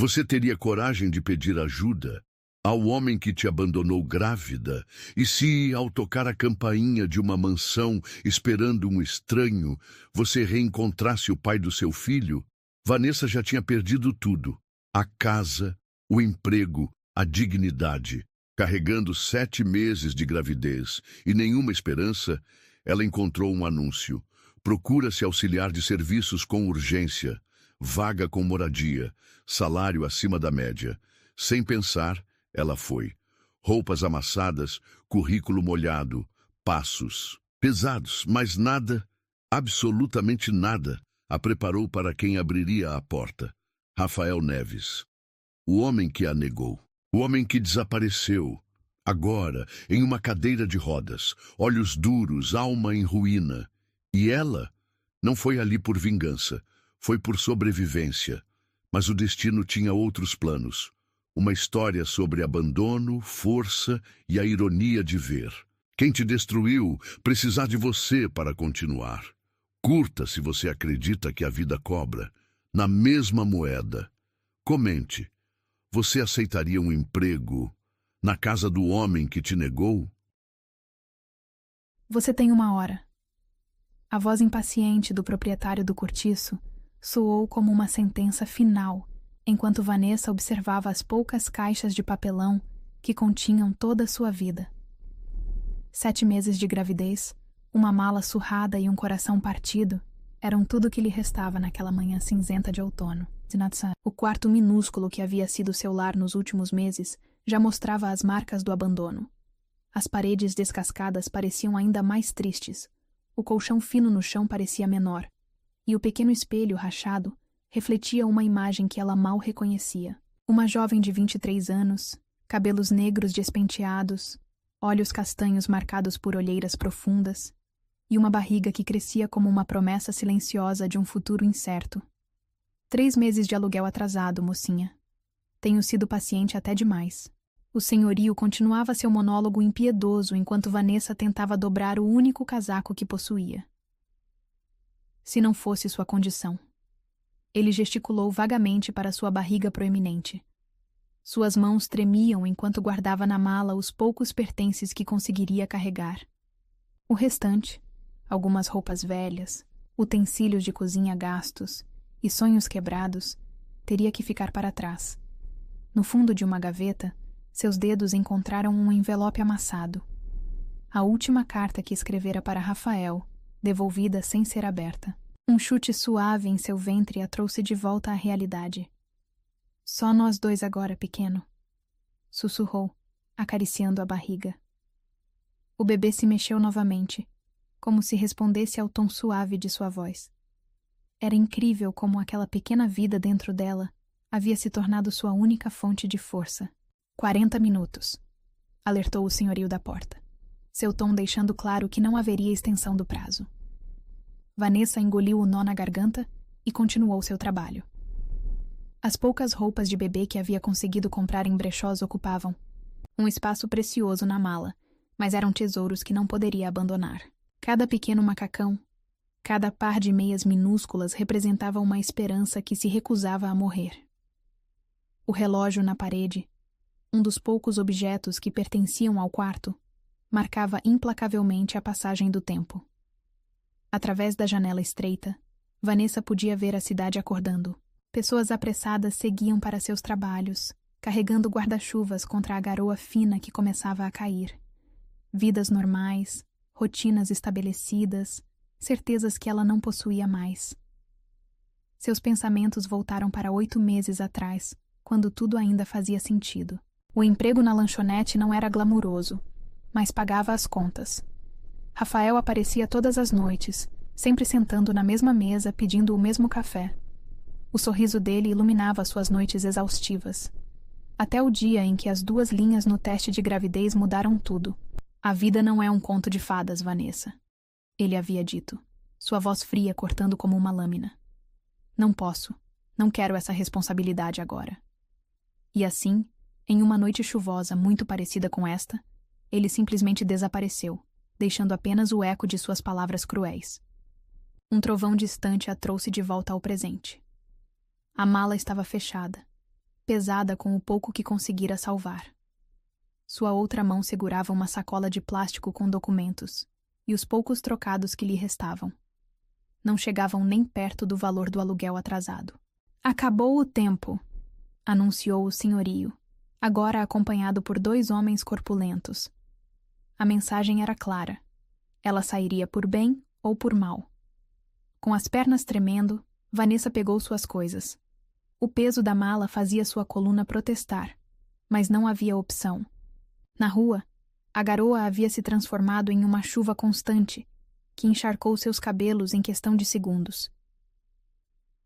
Você teria coragem de pedir ajuda ao homem que te abandonou grávida? E se, ao tocar a campainha de uma mansão, esperando um estranho, você reencontrasse o pai do seu filho? Vanessa já tinha perdido tudo: a casa, o emprego, a dignidade. Carregando 7 meses de gravidez e nenhuma esperança, ela encontrou um anúncio. Procura-se auxiliar de serviços com urgência, vaga com moradia, salário acima da média. Sem pensar, ela foi. Roupas amassadas, currículo molhado, passos pesados, mas nada, absolutamente nada, a preparou para quem abriria a porta. Rafael Neves. O homem que a negou. O homem que desapareceu. Agora, em uma cadeira de rodas, olhos duros, alma em ruína. E ela não foi ali por vingança, foi por sobrevivência. Mas o destino tinha outros planos. Uma história sobre abandono, força e a ironia de ver. Quem te destruiu precisar de você para continuar. Curta se você acredita que a vida cobra. Na mesma moeda. Comente. Você aceitaria um emprego na casa do homem que te negou? Você tem 1 hora. A voz impaciente do proprietário do cortiço soou como uma sentença final, enquanto Vanessa observava as poucas caixas de papelão que continham toda a sua vida. 7 meses de gravidez, uma mala surrada e um coração partido eram tudo o que lhe restava naquela manhã cinzenta de outono. O quarto minúsculo que havia sido seu lar nos últimos meses já mostrava as marcas do abandono. As paredes descascadas pareciam ainda mais tristes, o colchão fino no chão parecia menor, e o pequeno espelho rachado refletia uma imagem que ela mal reconhecia. Uma jovem de 23 anos, cabelos negros despenteados, olhos castanhos marcados por olheiras profundas, e uma barriga que crescia como uma promessa silenciosa de um futuro incerto. 3 meses de aluguel atrasado, mocinha. Tenho sido paciente até demais. O senhorio continuava seu monólogo impiedoso enquanto Vanessa tentava dobrar o único casaco que possuía. Se não fosse sua condição. Ele gesticulou vagamente para sua barriga proeminente. Suas mãos tremiam enquanto guardava na mala os poucos pertences que conseguiria carregar. O restante, algumas roupas velhas, utensílios de cozinha gastos e sonhos quebrados, teria que ficar para trás. No fundo de uma gaveta, seus dedos encontraram um envelope amassado. A última carta que escrevera para Rafael, devolvida sem ser aberta. Um chute suave em seu ventre a trouxe de volta à realidade. Só nós dois agora, pequeno, sussurrou, acariciando a barriga. O bebê se mexeu novamente, como se respondesse ao tom suave de sua voz. Era incrível como aquela pequena vida dentro dela havia se tornado sua única fonte de força. 40 minutos, alertou o senhorio da porta, seu tom deixando claro que não haveria extensão do prazo. Vanessa engoliu o nó na garganta e continuou seu trabalho. As poucas roupas de bebê que havia conseguido comprar em brechós ocupavam um espaço precioso na mala, mas eram tesouros que não poderia abandonar. Cada pequeno macacão, cada par de meias minúsculas representava uma esperança que se recusava a morrer. O relógio na parede, um dos poucos objetos que pertenciam ao quarto, marcava implacavelmente a passagem do tempo. Através da janela estreita, Vanessa podia ver a cidade acordando. Pessoas apressadas seguiam para seus trabalhos, carregando guarda-chuvas contra a garoa fina que começava a cair. Vidas normais, rotinas estabelecidas, certezas que ela não possuía mais. Seus pensamentos voltaram para 8 meses atrás, quando tudo ainda fazia sentido. O emprego na lanchonete não era glamuroso, mas pagava as contas. Rafael aparecia todas as noites, sempre sentando na mesma mesa pedindo o mesmo café. O sorriso dele iluminava suas noites exaustivas. Até o dia em que as 2 linhas no teste de gravidez mudaram tudo. A vida não é um conto de fadas, Vanessa. Ele havia dito, sua voz fria cortando como uma lâmina. Não posso, não quero essa responsabilidade agora. E assim, em uma noite chuvosa muito parecida com esta, ele simplesmente desapareceu, deixando apenas o eco de suas palavras cruéis. Um trovão distante a trouxe de volta ao presente. A mala estava fechada. pesada com o pouco que conseguira salvar. Sua outra mão segurava uma sacola de plástico com documentos e os poucos trocados que lhe restavam. Não chegavam nem perto do valor do aluguel atrasado. Acabou o tempo, anunciou o senhorio, agora acompanhado por 2 homens corpulentos. A mensagem era clara. Ela sairia por bem ou por mal. Com as pernas tremendo, Vanessa pegou suas coisas. O peso da mala fazia sua coluna protestar, mas não havia opção. Na rua, a garoa havia se transformado em uma chuva constante, que encharcou seus cabelos em questão de segundos.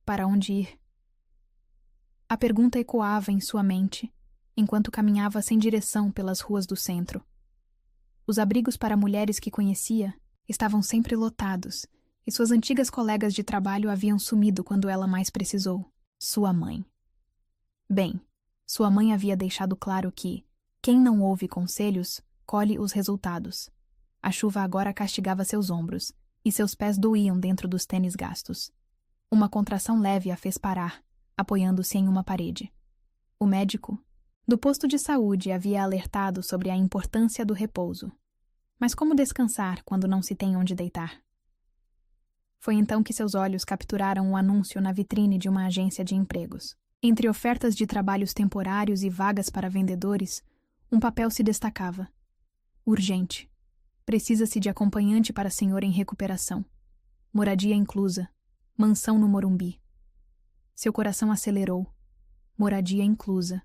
Para onde ir? A pergunta ecoava em sua mente, enquanto caminhava sem direção pelas ruas do centro. Os abrigos para mulheres que conhecia estavam sempre lotados, e suas antigas colegas de trabalho haviam sumido quando ela mais precisou. Sua mãe. Bem, sua mãe havia deixado claro que quem não ouve conselhos, colhe os resultados. A chuva agora castigava seus ombros, e seus pés doíam dentro dos tênis gastos. Uma contração leve a fez parar, apoiando-se em uma parede. O médico do posto de saúde havia alertado sobre a importância do repouso. Mas como descansar quando não se tem onde deitar? Foi então que seus olhos capturaram um anúncio na vitrine de uma agência de empregos. Entre ofertas de trabalhos temporários e vagas para vendedores, um papel se destacava. Urgente. Precisa-se de acompanhante para senhor em recuperação. Moradia inclusa. Mansão no Morumbi. Seu coração acelerou. Moradia inclusa.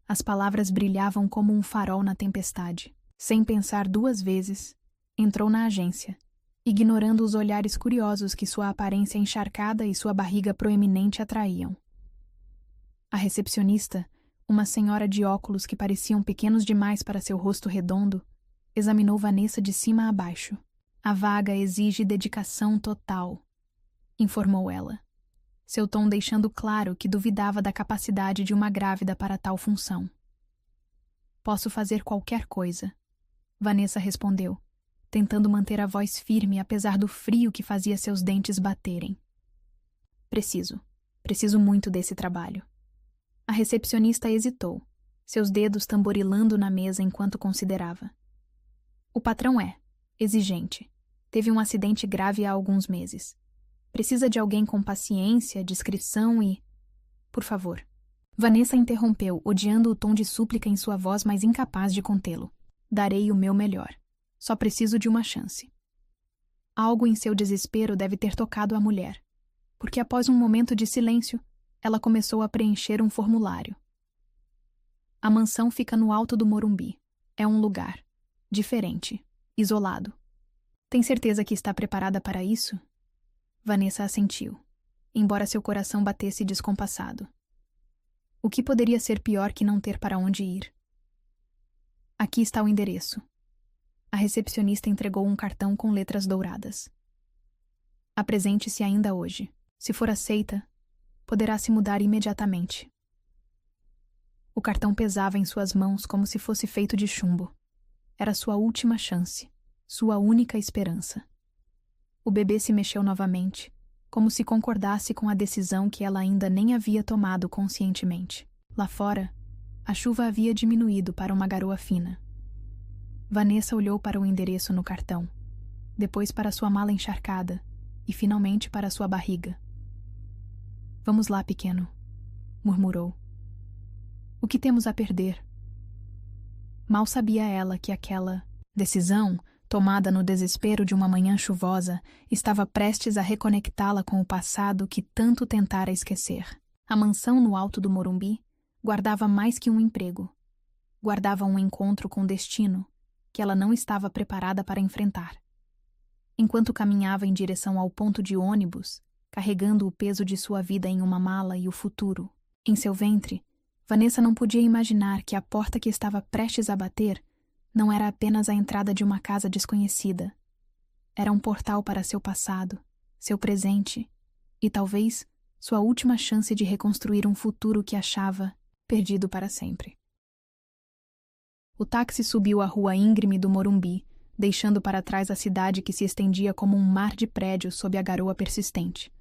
As palavras brilhavam como um farol na tempestade. Sem pensar 2 vezes, entrou na agência, ignorando os olhares curiosos que sua aparência encharcada e sua barriga proeminente atraíam. A recepcionista, uma senhora de óculos que pareciam pequenos demais para seu rosto redondo, examinou Vanessa de cima a baixo. A vaga exige dedicação total, informou ela, seu tom deixando claro que duvidava da capacidade de uma grávida para tal função. Posso fazer qualquer coisa, Vanessa respondeu, tentando manter a voz firme apesar do frio que fazia seus dentes baterem. Preciso muito desse trabalho. A recepcionista hesitou, seus dedos tamborilando na mesa enquanto considerava. O patrão é exigente. Teve um acidente grave há alguns meses. Precisa de alguém com paciência, discrição e... Por favor. Vanessa interrompeu, odiando o tom de súplica em sua voz, mas incapaz de contê-lo. Darei o meu melhor. Só preciso de uma chance. Algo em seu desespero deve ter tocado a mulher, porque após um momento de silêncio, ela começou a preencher um formulário. A mansão fica no alto do Morumbi. É um lugar diferente, isolado. Tem certeza que está preparada para isso? Vanessa assentiu, embora seu coração batesse descompassado. O que poderia ser pior que não ter para onde ir? Aqui está o endereço. A recepcionista entregou um cartão com letras douradas. Apresente-se ainda hoje. Se for aceita, poderá se mudar imediatamente. O cartão pesava em suas mãos como se fosse feito de chumbo. Era sua última chance, sua única esperança. O bebê se mexeu novamente, como se concordasse com a decisão que ela ainda nem havia tomado conscientemente. Lá fora, a chuva havia diminuído para uma garoa fina. Vanessa olhou para o endereço no cartão, depois para sua mala encharcada e finalmente para sua barriga. Vamos lá, pequeno, murmurou. O que temos a perder? Mal sabia ela que aquela decisão, tomada no desespero de uma manhã chuvosa, estava prestes a reconectá-la com o passado que tanto tentara esquecer. A mansão no alto do Morumbi guardava mais que um emprego. Guardava um encontro com destino que ela não estava preparada para enfrentar. Enquanto caminhava em direção ao ponto de ônibus, carregando o peso de sua vida em uma mala e o futuro em seu ventre, Vanessa não podia imaginar que a porta que estava prestes a bater não era apenas a entrada de uma casa desconhecida. Era um portal para seu passado, seu presente e, talvez, sua última chance de reconstruir um futuro que achava perdido para sempre. O táxi subiu a rua íngreme do Morumbi, deixando para trás a cidade que se estendia como um mar de prédios sob a garoa persistente.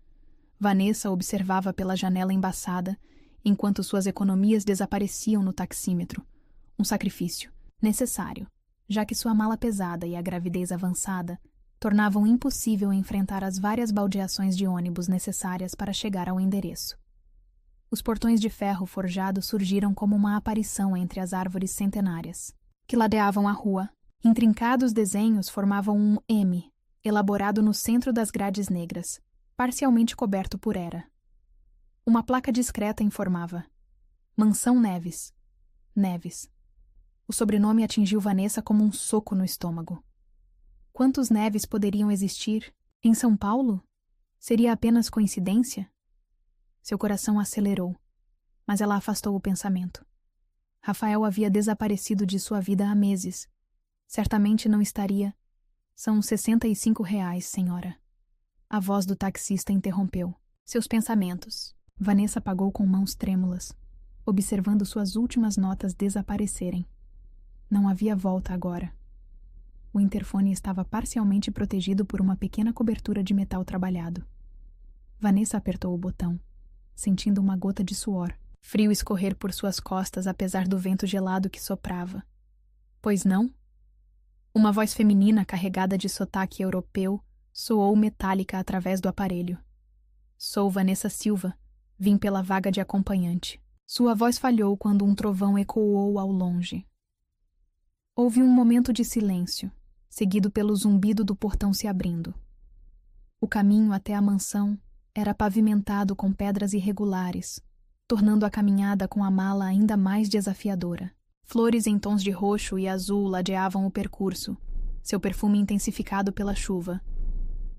Vanessa observava pela janela embaçada enquanto suas economias desapareciam no taxímetro. Um sacrifício necessário, já que sua mala pesada e a gravidez avançada tornavam impossível enfrentar as várias baldeações de ônibus necessárias para chegar ao endereço. Os portões de ferro forjado surgiram como uma aparição entre as árvores centenárias, que ladeavam a rua. Intrincados desenhos formavam um M, elaborado no centro das grades negras, parcialmente coberto por era. Uma placa discreta informava: Mansão Neves. Neves. O sobrenome atingiu Vanessa como um soco no estômago. Quantos Neves poderiam existir? Em São Paulo? Seria apenas coincidência? Seu coração acelerou, mas ela afastou o pensamento. Rafael havia desaparecido de sua vida há meses. Certamente não estaria. São R$ 65, senhora. A voz do taxista interrompeu seus pensamentos. Vanessa pagou com mãos trêmulas, observando suas últimas notas desaparecerem. Não havia volta agora. O interfone estava parcialmente protegido por uma pequena cobertura de metal trabalhado. Vanessa apertou o botão, sentindo uma gota de suor, frio escorrer por suas costas apesar do vento gelado que soprava. Pois não? Uma voz feminina carregada de sotaque europeu soou metálica através do aparelho. Sou Vanessa Silva, vim pela vaga de acompanhante. Sua voz falhou quando um trovão ecoou ao longe. Houve um momento de silêncio, seguido pelo zumbido do portão se abrindo. O caminho até a mansão era pavimentado com pedras irregulares, tornando a caminhada com a mala ainda mais desafiadora. Flores em tons de roxo e azul ladeavam o percurso, seu perfume intensificado pela chuva.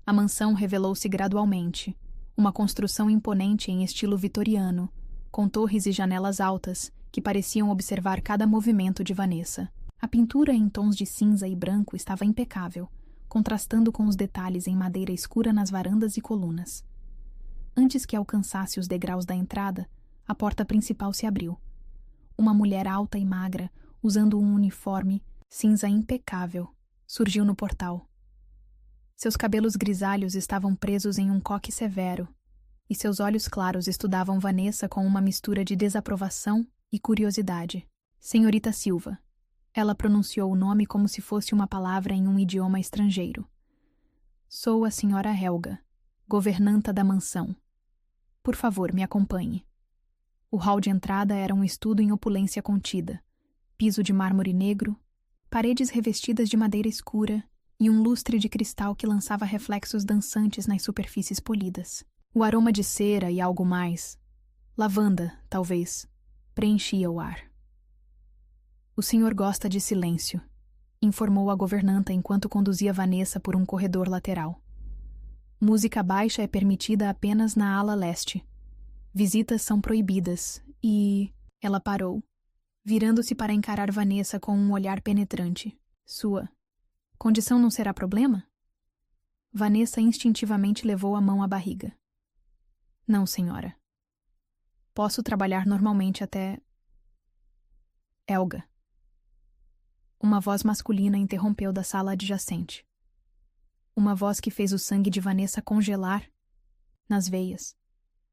A mansão revelou-se gradualmente, uma construção imponente em estilo vitoriano, com torres e janelas altas que pareciam observar cada movimento de Vanessa. A pintura em tons de cinza e branco estava impecável, contrastando com os detalhes em madeira escura nas varandas e colunas. Antes que alcançasse os degraus da entrada, a porta principal se abriu. Uma mulher alta e magra, usando um uniforme cinza impecável, surgiu no portal. Seus cabelos grisalhos estavam presos em um coque severo, e seus olhos claros estudavam Vanessa com uma mistura de desaprovação e curiosidade. Senhorita Silva. Ela pronunciou o nome como se fosse uma palavra em um idioma estrangeiro. Sou a senhora Helga, governanta da mansão. Por favor, me acompanhe. O hall de entrada era um estudo em opulência contida, piso de mármore negro, paredes revestidas de madeira escura e um lustre de cristal que lançava reflexos dançantes nas superfícies polidas. O aroma de cera e algo mais, lavanda, talvez, preenchia o ar. O senhor gosta de silêncio, informou a governanta enquanto conduzia Vanessa por um corredor lateral. Música baixa é permitida apenas na ala leste. Visitas são proibidas e... Ela parou, virando-se para encarar Vanessa com um olhar penetrante. Sua condição não será problema? Vanessa instintivamente levou a mão à barriga. Não, senhora. Posso trabalhar normalmente até... Helga. Uma voz masculina interrompeu da sala adjacente. Uma voz que fez o sangue de Vanessa congelar nas veias.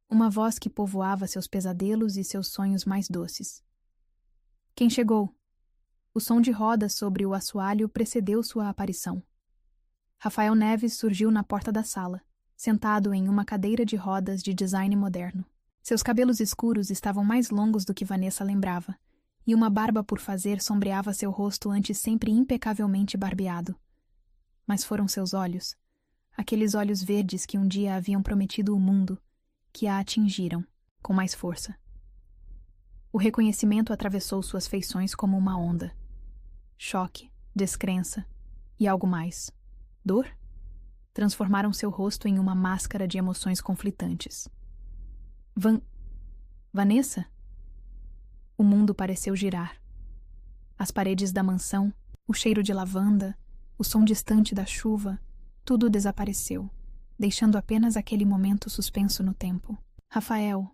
Uma voz que povoava seus pesadelos e seus sonhos mais doces. Quem chegou? O som de rodas sobre o assoalho precedeu sua aparição. Rafael Neves surgiu na porta da sala, sentado em uma cadeira de rodas de design moderno. Seus cabelos escuros estavam mais longos do que Vanessa lembrava, e uma barba por fazer sombreava seu rosto antes sempre impecavelmente barbeado. Mas foram seus olhos, aqueles olhos verdes que um dia haviam prometido o mundo, que a atingiram, com mais força. O reconhecimento atravessou suas feições como uma onda. Choque, descrença e algo mais. Dor? Transformaram seu rosto em uma máscara de emoções conflitantes. Vanessa? O mundo pareceu girar. As paredes da mansão, o cheiro de lavanda, o som distante da chuva, tudo desapareceu, deixando apenas aquele momento suspenso no tempo. Rafael,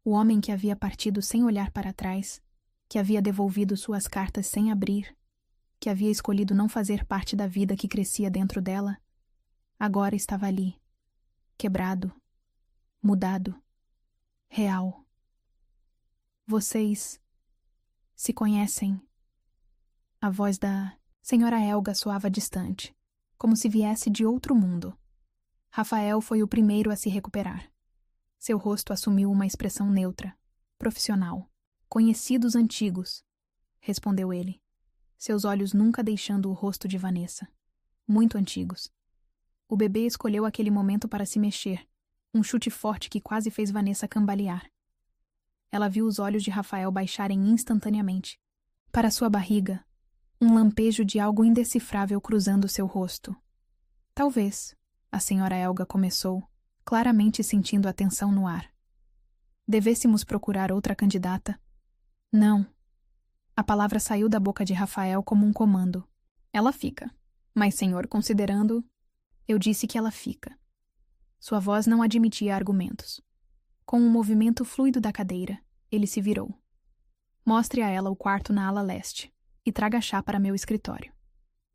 o homem que havia partido sem olhar para trás, que havia devolvido suas cartas sem abrir, que havia escolhido não fazer parte da vida que crescia dentro dela, agora estava ali, quebrado, mudado, real. Vocês se conhecem? A voz da senhora Helga soava distante, como se viesse de outro mundo. Rafael foi o primeiro a se recuperar. Seu rosto assumiu uma expressão neutra, profissional. Conhecidos antigos, respondeu ele, seus olhos nunca deixando o rosto de Vanessa. Muito antigos. O bebê escolheu aquele momento para se mexer, um chute forte que quase fez Vanessa cambalear. Ela viu os olhos de Rafael baixarem instantaneamente. Para sua barriga, um lampejo de algo indecifrável cruzando seu rosto. Talvez, a senhora Helga começou, claramente sentindo a tensão no ar. Devêssemos procurar outra candidata? Não. A palavra saiu da boca de Rafael como um comando. Ela fica. Mas, senhor, considerando... Eu disse que ela fica. Sua voz não admitia argumentos. Com um movimento fluido da cadeira, ele se virou. Mostre a ela o quarto na ala leste e traga chá para meu escritório.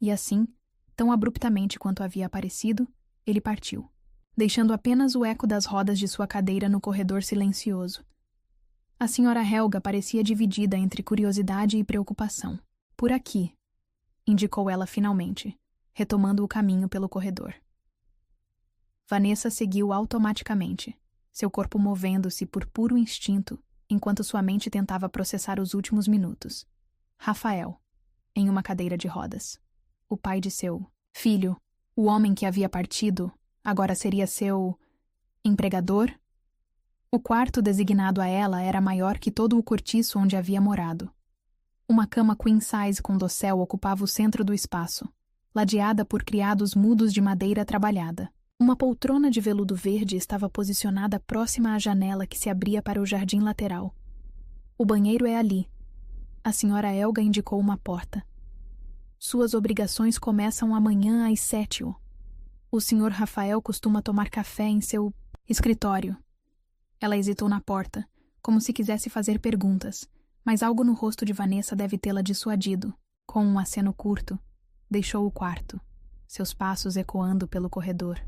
E assim, tão abruptamente quanto havia aparecido, ele partiu, deixando apenas o eco das rodas de sua cadeira no corredor silencioso. A senhora Helga parecia dividida entre curiosidade e preocupação. Por aqui, indicou ela finalmente, retomando o caminho pelo corredor. Vanessa seguiu automaticamente, seu corpo movendo-se por puro instinto, enquanto sua mente tentava processar os últimos minutos. Rafael, em uma cadeira de rodas. O pai de seu filho, o homem que havia partido, agora seria seu empregador? O quarto designado a ela era maior que todo o cortiço onde havia morado. Uma cama queen size com dossel ocupava o centro do espaço, ladeada por criados mudos de madeira trabalhada. Uma poltrona de veludo verde estava posicionada próxima à janela que se abria para o jardim lateral. O banheiro é ali. A senhora Helga indicou uma porta. Suas obrigações começam amanhã às 7. O senhor Rafael costuma tomar café em seu escritório. Ela hesitou na porta, como se quisesse fazer perguntas, mas algo no rosto de Vanessa deve tê-la dissuadido. Com um aceno curto, deixou o quarto, seus passos ecoando pelo corredor.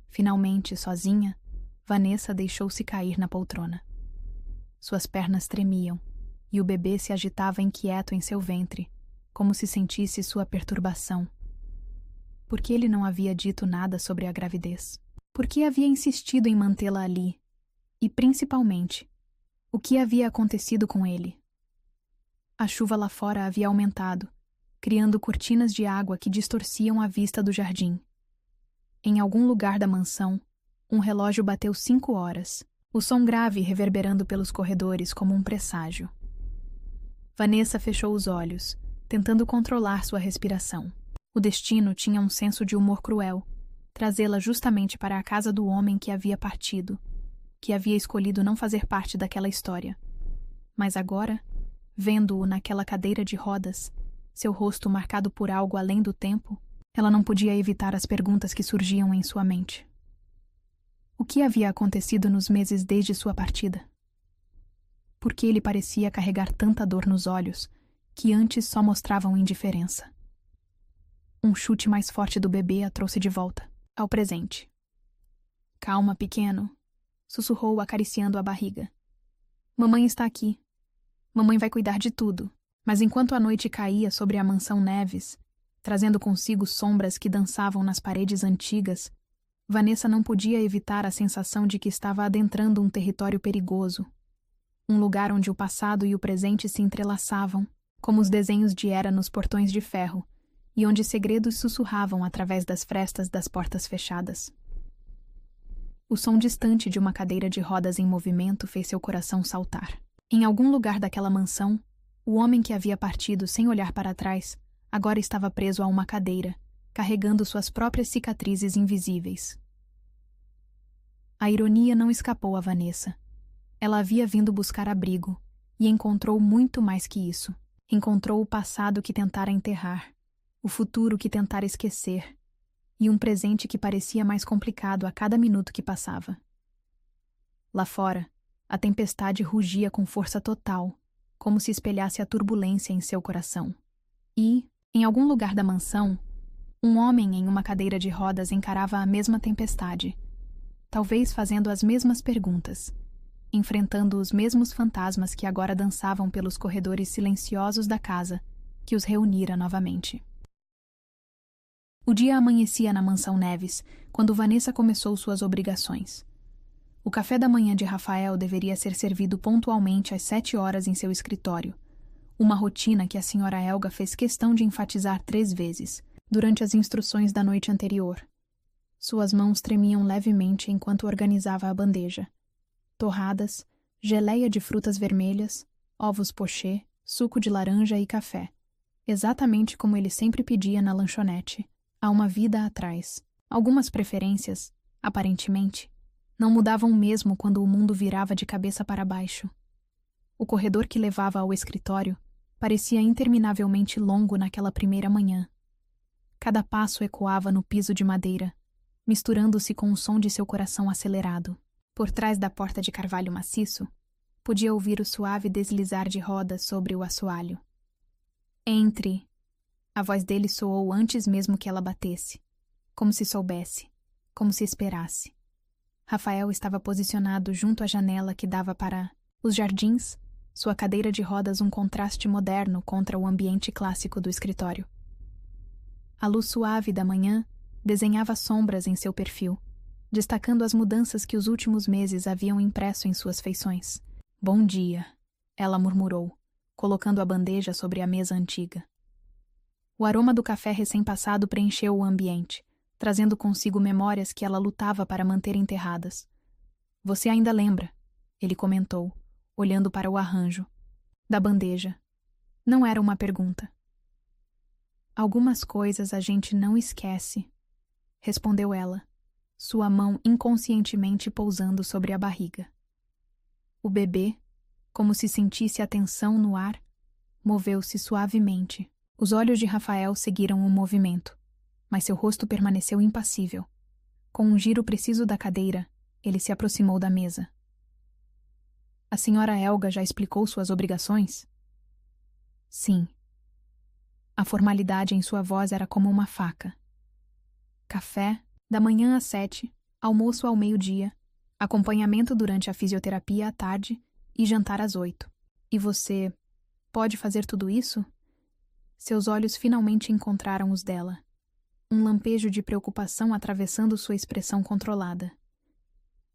Finalmente, sozinha, Vanessa deixou-se cair na poltrona. Suas pernas tremiam, e o bebê se agitava inquieto em seu ventre, como se sentisse sua perturbação. Por que ele não havia dito nada sobre a gravidez? Por que havia insistido em mantê-la ali? E, principalmente, o que havia acontecido com ele? A chuva lá fora havia aumentado, criando cortinas de água que distorciam a vista do jardim. Em algum lugar da mansão, um relógio bateu 5 horas, o som grave reverberando pelos corredores como um presságio. Vanessa fechou os olhos, tentando controlar sua respiração. O destino tinha um senso de humor cruel, trazê-la justamente para a casa do homem que havia partido, que havia escolhido não fazer parte daquela história. Mas agora, vendo-o naquela cadeira de rodas, seu rosto marcado por algo além do tempo, ela não podia evitar as perguntas que surgiam em sua mente. O que havia acontecido nos meses desde sua partida? Por que ele parecia carregar tanta dor nos olhos, que antes só mostravam indiferença? Um chute mais forte do bebê a trouxe de volta, ao presente. Calma, pequeno, sussurrou acariciando a barriga. Mamãe está aqui. Mamãe vai cuidar de tudo. Mas enquanto a noite caía sobre a mansão Neves, trazendo consigo sombras que dançavam nas paredes antigas, Vanessa não podia evitar a sensação de que estava adentrando um território perigoso. Um lugar onde o passado e o presente se entrelaçavam, como os desenhos de Hera nos portões de ferro, e onde segredos sussurravam através das frestas das portas fechadas. O som distante de uma cadeira de rodas em movimento fez seu coração saltar. Em algum lugar daquela mansão, o homem que havia partido sem olhar para trás agora estava preso a uma cadeira, carregando suas próprias cicatrizes invisíveis. A ironia não escapou a Vanessa. Ela havia vindo buscar abrigo, e encontrou muito mais que isso. Encontrou o passado que tentara enterrar, o futuro que tentara esquecer, e um presente que parecia mais complicado a cada minuto que passava. Lá fora, a tempestade rugia com força total, como se espelhasse a turbulência em seu coração. E, em algum lugar da mansão, um homem em uma cadeira de rodas encarava a mesma tempestade, talvez fazendo as mesmas perguntas, enfrentando os mesmos fantasmas que agora dançavam pelos corredores silenciosos da casa, que os reunira novamente. O dia amanhecia na mansão Neves, quando Vanessa começou suas obrigações. O café da manhã de Rafael deveria ser servido pontualmente às 7 horas em seu escritório, uma rotina que a senhora Helga fez questão de enfatizar 3 vezes, durante as instruções da noite anterior. Suas mãos tremiam levemente enquanto organizava a bandeja. Torradas, geleia de frutas vermelhas, ovos pochê, suco de laranja e café, exatamente como ele sempre pedia na lanchonete, há uma vida atrás. Algumas preferências, aparentemente, não mudavam mesmo quando o mundo virava de cabeça para baixo. O corredor que levava ao escritório parecia interminavelmente longo naquela primeira manhã. Cada passo ecoava no piso de madeira, misturando-se com o som de seu coração acelerado. Por trás da porta de carvalho maciço, podia ouvir o suave deslizar de rodas sobre o assoalho. Entre! A voz dele soou antes mesmo que ela batesse, como se soubesse, como se esperasse. Rafael estava posicionado junto à janela que dava para os jardins, sua cadeira de rodas um contraste moderno contra o ambiente clássico do escritório. A luz suave da manhã desenhava sombras em seu perfil, destacando as mudanças que os últimos meses haviam impresso em suas feições. "Bom dia", ela murmurou, colocando a bandeja sobre a mesa antiga. O aroma do café recém-passado preencheu o ambiente, trazendo consigo memórias que ela lutava para manter enterradas. "Você ainda lembra?", ele comentou, olhando para o arranjo da bandeja. Não era uma pergunta. "Algumas coisas a gente não esquece", respondeu ela, sua mão inconscientemente pousando sobre a barriga. O bebê, como se sentisse a tensão no ar, moveu-se suavemente. Os olhos de Rafael seguiram o movimento, mas seu rosto permaneceu impassível. Com um giro preciso da cadeira, ele se aproximou da mesa. "A senhora Helga já explicou suas obrigações?" "Sim." A formalidade em sua voz era como uma faca. Café, da manhã às 7, almoço ao meio-dia, acompanhamento durante a fisioterapia à tarde e jantar às 8. "E você pode fazer tudo isso?" Seus olhos finalmente encontraram os dela. Um lampejo de preocupação atravessando sua expressão controlada.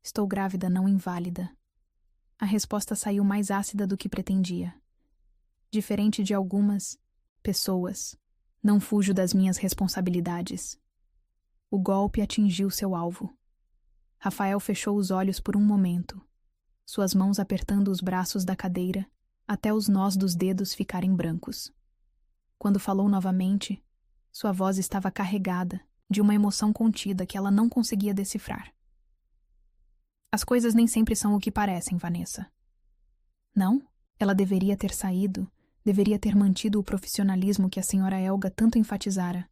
"Estou grávida, não inválida." A resposta saiu mais ácida do que pretendia. "Diferente de algumas pessoas, não fujo das minhas responsabilidades." O golpe atingiu seu alvo. Rafael fechou os olhos por um momento, suas mãos apertando os braços da cadeira até os nós dos dedos ficarem brancos. Quando falou novamente, sua voz estava carregada de uma emoção contida que ela não conseguia decifrar. "As coisas nem sempre são o que parecem, Vanessa." "Não?" Ela deveria ter saído, deveria ter mantido o profissionalismo que a senhora Helga tanto enfatizara.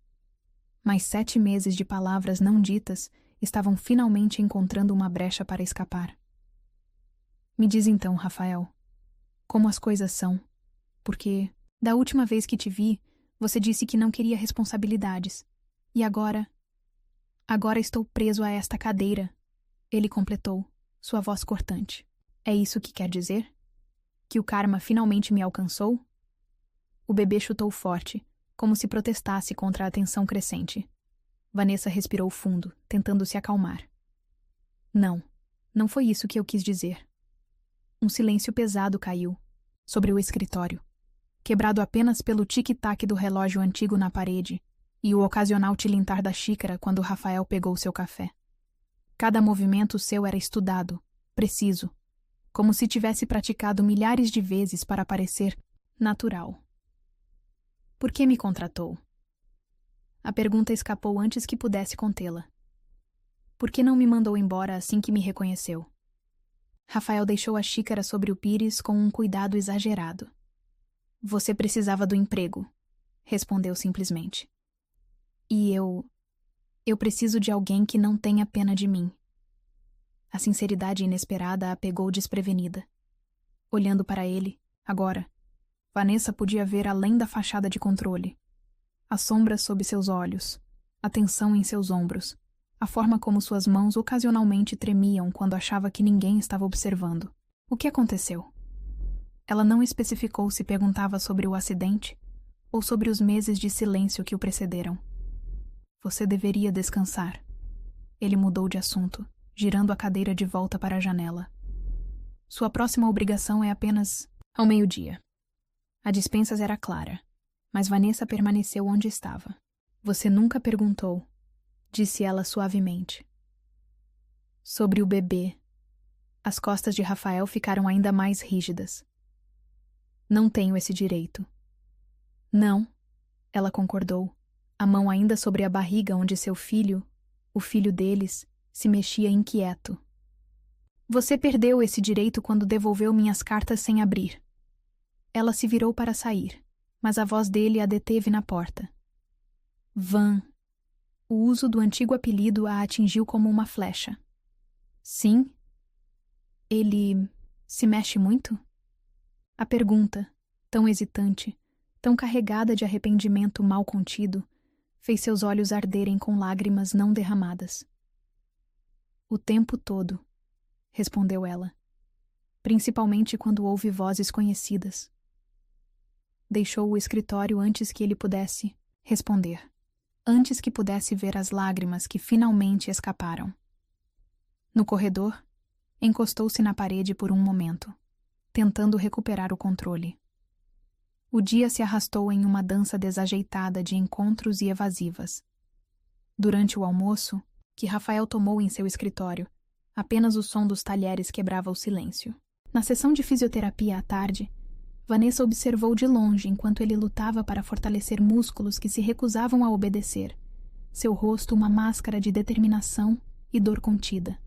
Mas 7 meses de palavras não ditas estavam finalmente encontrando uma brecha para escapar. "Me diz então, Rafael, como as coisas são, porque, da última vez que te vi, você disse que não queria responsabilidades. E agora... Agora estou preso a esta cadeira", ele completou, sua voz cortante. "É isso que quer dizer? Que o karma finalmente me alcançou?" O bebê chutou forte, como se protestasse contra a tensão crescente. Vanessa respirou fundo, tentando se acalmar. "Não, não foi isso que eu quis dizer." Um silêncio pesado caiu sobre o escritório, quebrado apenas pelo tic-tac do relógio antigo na parede e o ocasional tilintar da xícara quando Rafael pegou seu café. Cada movimento seu era estudado, preciso, como se tivesse praticado milhares de vezes para parecer natural. "Por que me contratou?" A pergunta escapou antes que pudesse contê-la. "Por que não me mandou embora assim que me reconheceu?" Rafael deixou a xícara sobre o pires com um cuidado exagerado. "Você precisava do emprego", respondeu simplesmente. "E eu preciso de alguém que não tenha pena de mim." A sinceridade inesperada a pegou desprevenida. Olhando para ele, agora, Vanessa podia ver além da fachada de controle. As sombras sob seus olhos, a tensão em seus ombros, a forma como suas mãos ocasionalmente tremiam quando achava que ninguém estava observando. O que aconteceu? Ela não especificou se perguntava sobre o acidente ou sobre os meses de silêncio que o precederam. Você deveria descansar. Ele mudou de assunto, girando a cadeira de volta para a janela. Sua próxima obrigação é apenas ao meio-dia. A dispensas era clara, mas Vanessa permaneceu onde estava. Você nunca perguntou, disse ela suavemente. Sobre o bebê. As costas de Rafael ficaram ainda mais rígidas. Não tenho esse direito. Não, ela concordou, a mão ainda sobre a barriga onde seu filho, o filho deles, se mexia inquieto. Você perdeu esse direito quando devolveu minhas cartas sem abrir. Ela se virou para sair, mas a voz dele a deteve na porta. Van. O uso do antigo apelido a atingiu como uma flecha. Sim? Ele se mexe muito? A pergunta, tão hesitante, tão carregada de arrependimento mal contido, fez seus olhos arderem com lágrimas não derramadas. O tempo todo, respondeu ela, principalmente quando ouve vozes conhecidas. Deixou o escritório antes que ele pudesse responder, antes que pudesse ver as lágrimas que finalmente escaparam. No corredor, encostou-se na parede por um momento, tentando recuperar o controle. O dia se arrastou em uma dança desajeitada de encontros e evasivas. Durante o almoço, que Rafael tomou em seu escritório, apenas o som dos talheres quebrava o silêncio. Na sessão de fisioterapia à tarde, Vanessa observou de longe enquanto ele lutava para fortalecer músculos que se recusavam a obedecer, seu rosto uma máscara de determinação e dor contida.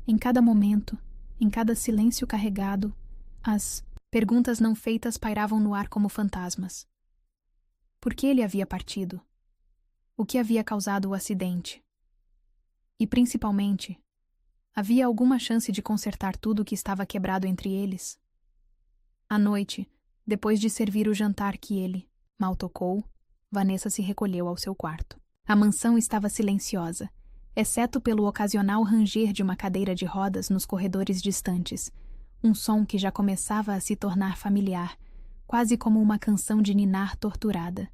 Em cada momento, em cada silêncio carregado, as perguntas não feitas pairavam no ar como fantasmas. Por que ele havia partido? O que havia causado o acidente? E, principalmente, havia alguma chance de consertar tudo o que estava quebrado entre eles? À noite, depois de servir o jantar que ele mal tocou, Vanessa se recolheu ao seu quarto. A mansão estava silenciosa, exceto pelo ocasional ranger de uma cadeira de rodas nos corredores distantes, um som que já começava a se tornar familiar, quase como uma canção de ninar torturada.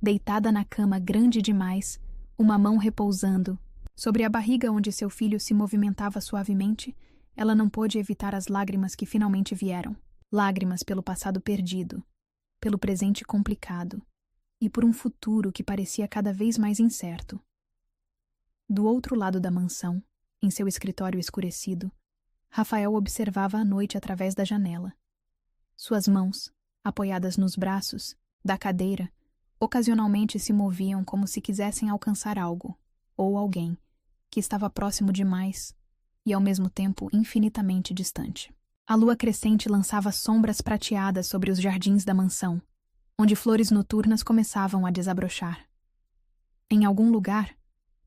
Deitada na cama grande demais, uma mão repousando sobre a barriga onde seu filho se movimentava suavemente, ela não pôde evitar as lágrimas que finalmente vieram. Lágrimas pelo passado perdido, pelo presente complicado e por um futuro que parecia cada vez mais incerto. Do outro lado da mansão, em seu escritório escurecido, Rafael observava a noite através da janela. Suas mãos, apoiadas nos braços, da cadeira, ocasionalmente se moviam como se quisessem alcançar algo, ou alguém, que estava próximo demais e ao mesmo tempo infinitamente distante. A lua crescente lançava sombras prateadas sobre os jardins da mansão, onde flores noturnas começavam a desabrochar. Em algum lugar,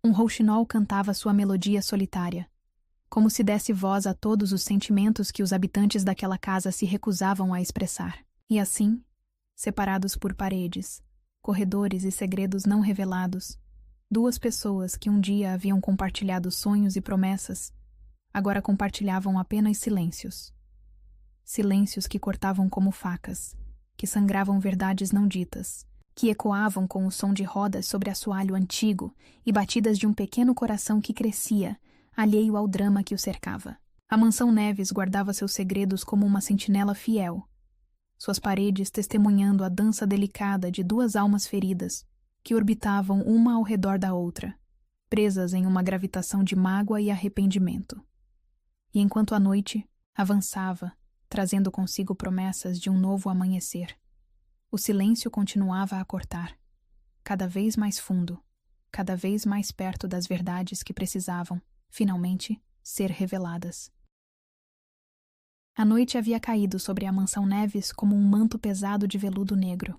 um rouxinol cantava sua melodia solitária, como se desse voz a todos os sentimentos que os habitantes daquela casa se recusavam a expressar. E assim, separados por paredes, corredores e segredos não revelados, duas pessoas que um dia haviam compartilhado sonhos e promessas, agora compartilhavam apenas silêncios. Silêncios que cortavam como facas, que sangravam verdades não ditas, que ecoavam com o som de rodas sobre assoalho antigo e batidas de um pequeno coração que crescia, alheio ao drama que o cercava. A mansão Neves guardava seus segredos como uma sentinela fiel, suas paredes testemunhando a dança delicada de duas almas feridas que orbitavam uma ao redor da outra, presas em uma gravitação de mágoa e arrependimento. E enquanto a noite avançava, trazendo consigo promessas de um novo amanhecer, o silêncio continuava a cortar, cada vez mais fundo, cada vez mais perto das verdades que precisavam, finalmente, ser reveladas. A noite havia caído sobre a mansão Neves como um manto pesado de veludo negro.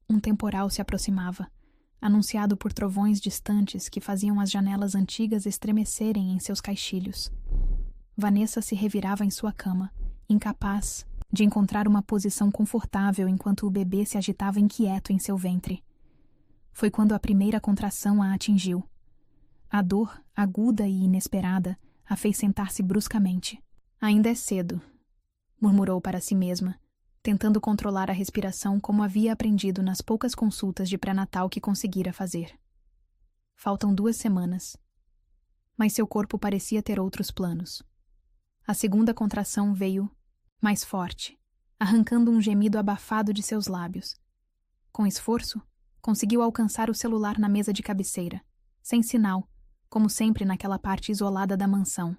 Um temporal se aproximava, anunciado por trovões distantes que faziam as janelas antigas estremecerem em seus caixilhos. Vanessa se revirava em sua cama, incapaz de encontrar uma posição confortável enquanto o bebê se agitava inquieto em seu ventre. Foi quando a primeira contração a atingiu. A dor, aguda e inesperada, a fez sentar-se bruscamente. Ainda é cedo, murmurou para si mesma, tentando controlar a respiração como havia aprendido nas poucas consultas de pré-natal que conseguira fazer. Faltam 2 semanas. Mas seu corpo parecia ter outros planos. A segunda contração veio mais forte, arrancando um gemido abafado de seus lábios. Com esforço, conseguiu alcançar o celular na mesa de cabeceira, sem sinal, como sempre naquela parte isolada da mansão.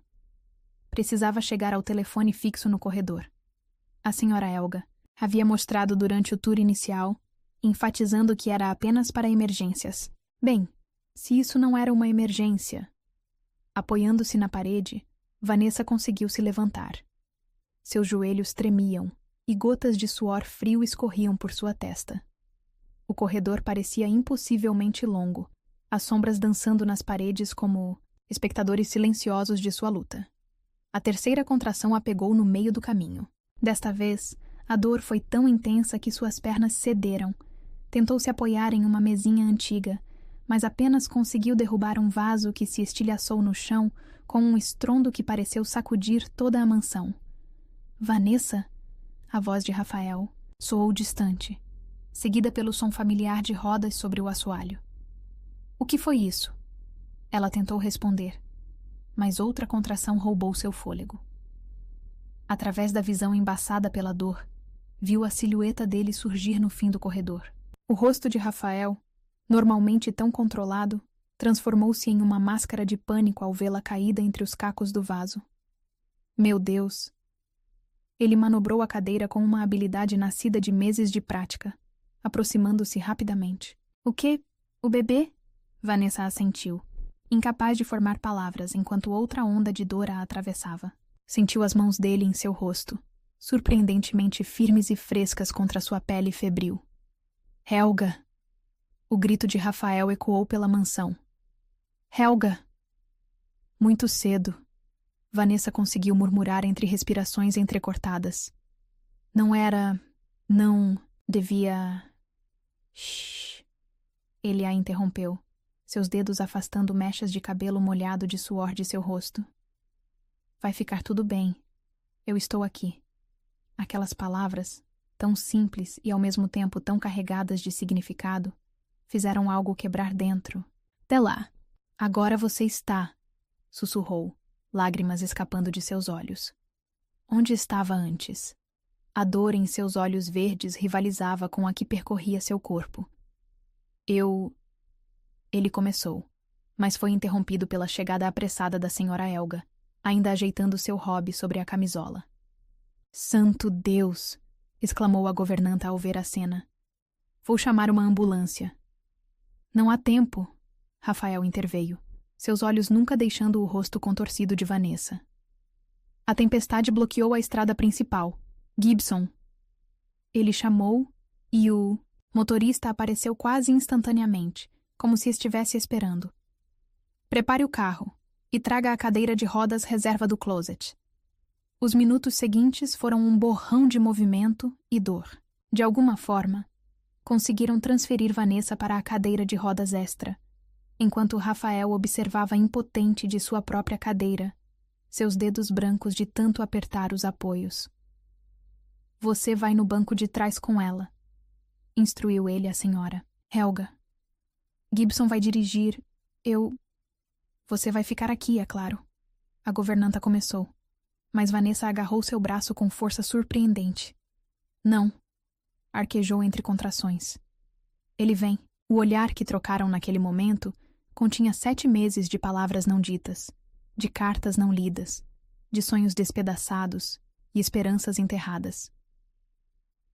Precisava chegar ao telefone fixo no corredor. A senhora Helga havia mostrado durante o tour inicial, enfatizando que era apenas para emergências. Bem, se isso não era uma emergência... Apoiando-se na parede, Vanessa conseguiu se levantar. Seus joelhos tremiam e gotas de suor frio escorriam por sua testa. O corredor parecia impossivelmente longo, as sombras dançando nas paredes como espectadores silenciosos de sua luta. A terceira contração a pegou no meio do caminho. Desta vez, a dor foi tão intensa que suas pernas cederam. Tentou se apoiar em uma mesinha antiga, mas apenas conseguiu derrubar um vaso que se estilhaçou no chão com um estrondo que pareceu sacudir toda a mansão. Vanessa? A voz de Rafael soou distante, seguida pelo som familiar de rodas sobre o assoalho. O que foi isso? Ela tentou responder, mas outra contração roubou seu fôlego. Através da visão embaçada pela dor, viu a silhueta dele surgir no fim do corredor. O rosto de Rafael, normalmente tão controlado, transformou-se em uma máscara de pânico ao vê-la caída entre os cacos do vaso. Meu Deus! Ele manobrou a cadeira com uma habilidade nascida de meses de prática, aproximando-se rapidamente. O quê? O bebê? Vanessa assentiu, incapaz de formar palavras enquanto outra onda de dor a atravessava. Sentiu as mãos dele em seu rosto, surpreendentemente firmes e frescas contra sua pele febril. Helga! O grito de Rafael ecoou pela mansão. Helga! Muito cedo, Vanessa conseguiu murmurar entre respirações entrecortadas. Não era... não... devia... Shhh. Ele a interrompeu, seus dedos afastando mechas de cabelo molhado de suor de seu rosto. Vai ficar tudo bem. Eu estou aqui. Aquelas palavras, tão simples e ao mesmo tempo tão carregadas de significado, fizeram algo quebrar dentro. Até lá. Agora você está, sussurrou, lágrimas escapando de seus olhos. Onde estava antes? A dor em seus olhos verdes rivalizava com a que percorria seu corpo. Ele começou, mas foi interrompido pela chegada apressada da senhora Helga, ainda ajeitando seu robe sobre a camisola. Santo Deus! Exclamou a governanta ao ver a cena. Vou chamar uma ambulância. Não há tempo, Rafael interveio, seus olhos nunca deixando o rosto contorcido de Vanessa. A tempestade bloqueou a estrada principal. Gibson. Ele chamou e o motorista apareceu quase instantaneamente, como se estivesse esperando. Prepare o carro e traga a cadeira de rodas reserva do closet. Os minutos seguintes foram um borrão de movimento e dor. De alguma forma, conseguiram transferir Vanessa para a cadeira de rodas extra, enquanto Rafael observava impotente de sua própria cadeira, seus dedos brancos de tanto apertar os apoios. Você vai no banco de trás com ela, instruiu ele a senhora. Helga. Gibson vai dirigir. Você vai ficar aqui, é claro. A governanta começou, mas Vanessa agarrou seu braço com força surpreendente. Não. Arquejou entre contrações. Ele vem. O olhar que trocaram naquele momento continha 7 meses de palavras não ditas, de cartas não lidas, de sonhos despedaçados e esperanças enterradas.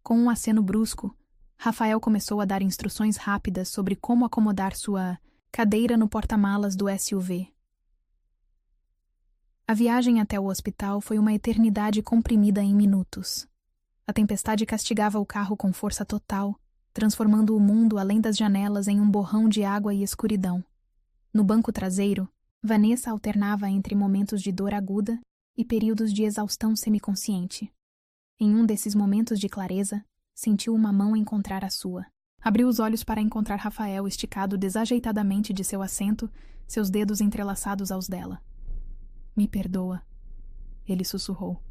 Com um aceno brusco, Rafael começou a dar instruções rápidas sobre como acomodar sua cadeira no porta-malas do SUV. A viagem até o hospital foi uma eternidade comprimida em minutos. A tempestade castigava o carro com força total, transformando o mundo além das janelas em um borrão de água e escuridão. No banco traseiro, Vanessa alternava entre momentos de dor aguda e períodos de exaustão semiconsciente. Em um desses momentos de clareza, sentiu uma mão encontrar a sua. Abriu os olhos para encontrar Rafael esticado desajeitadamente de seu assento, seus dedos entrelaçados aos dela. Me perdoa. ele sussurrou,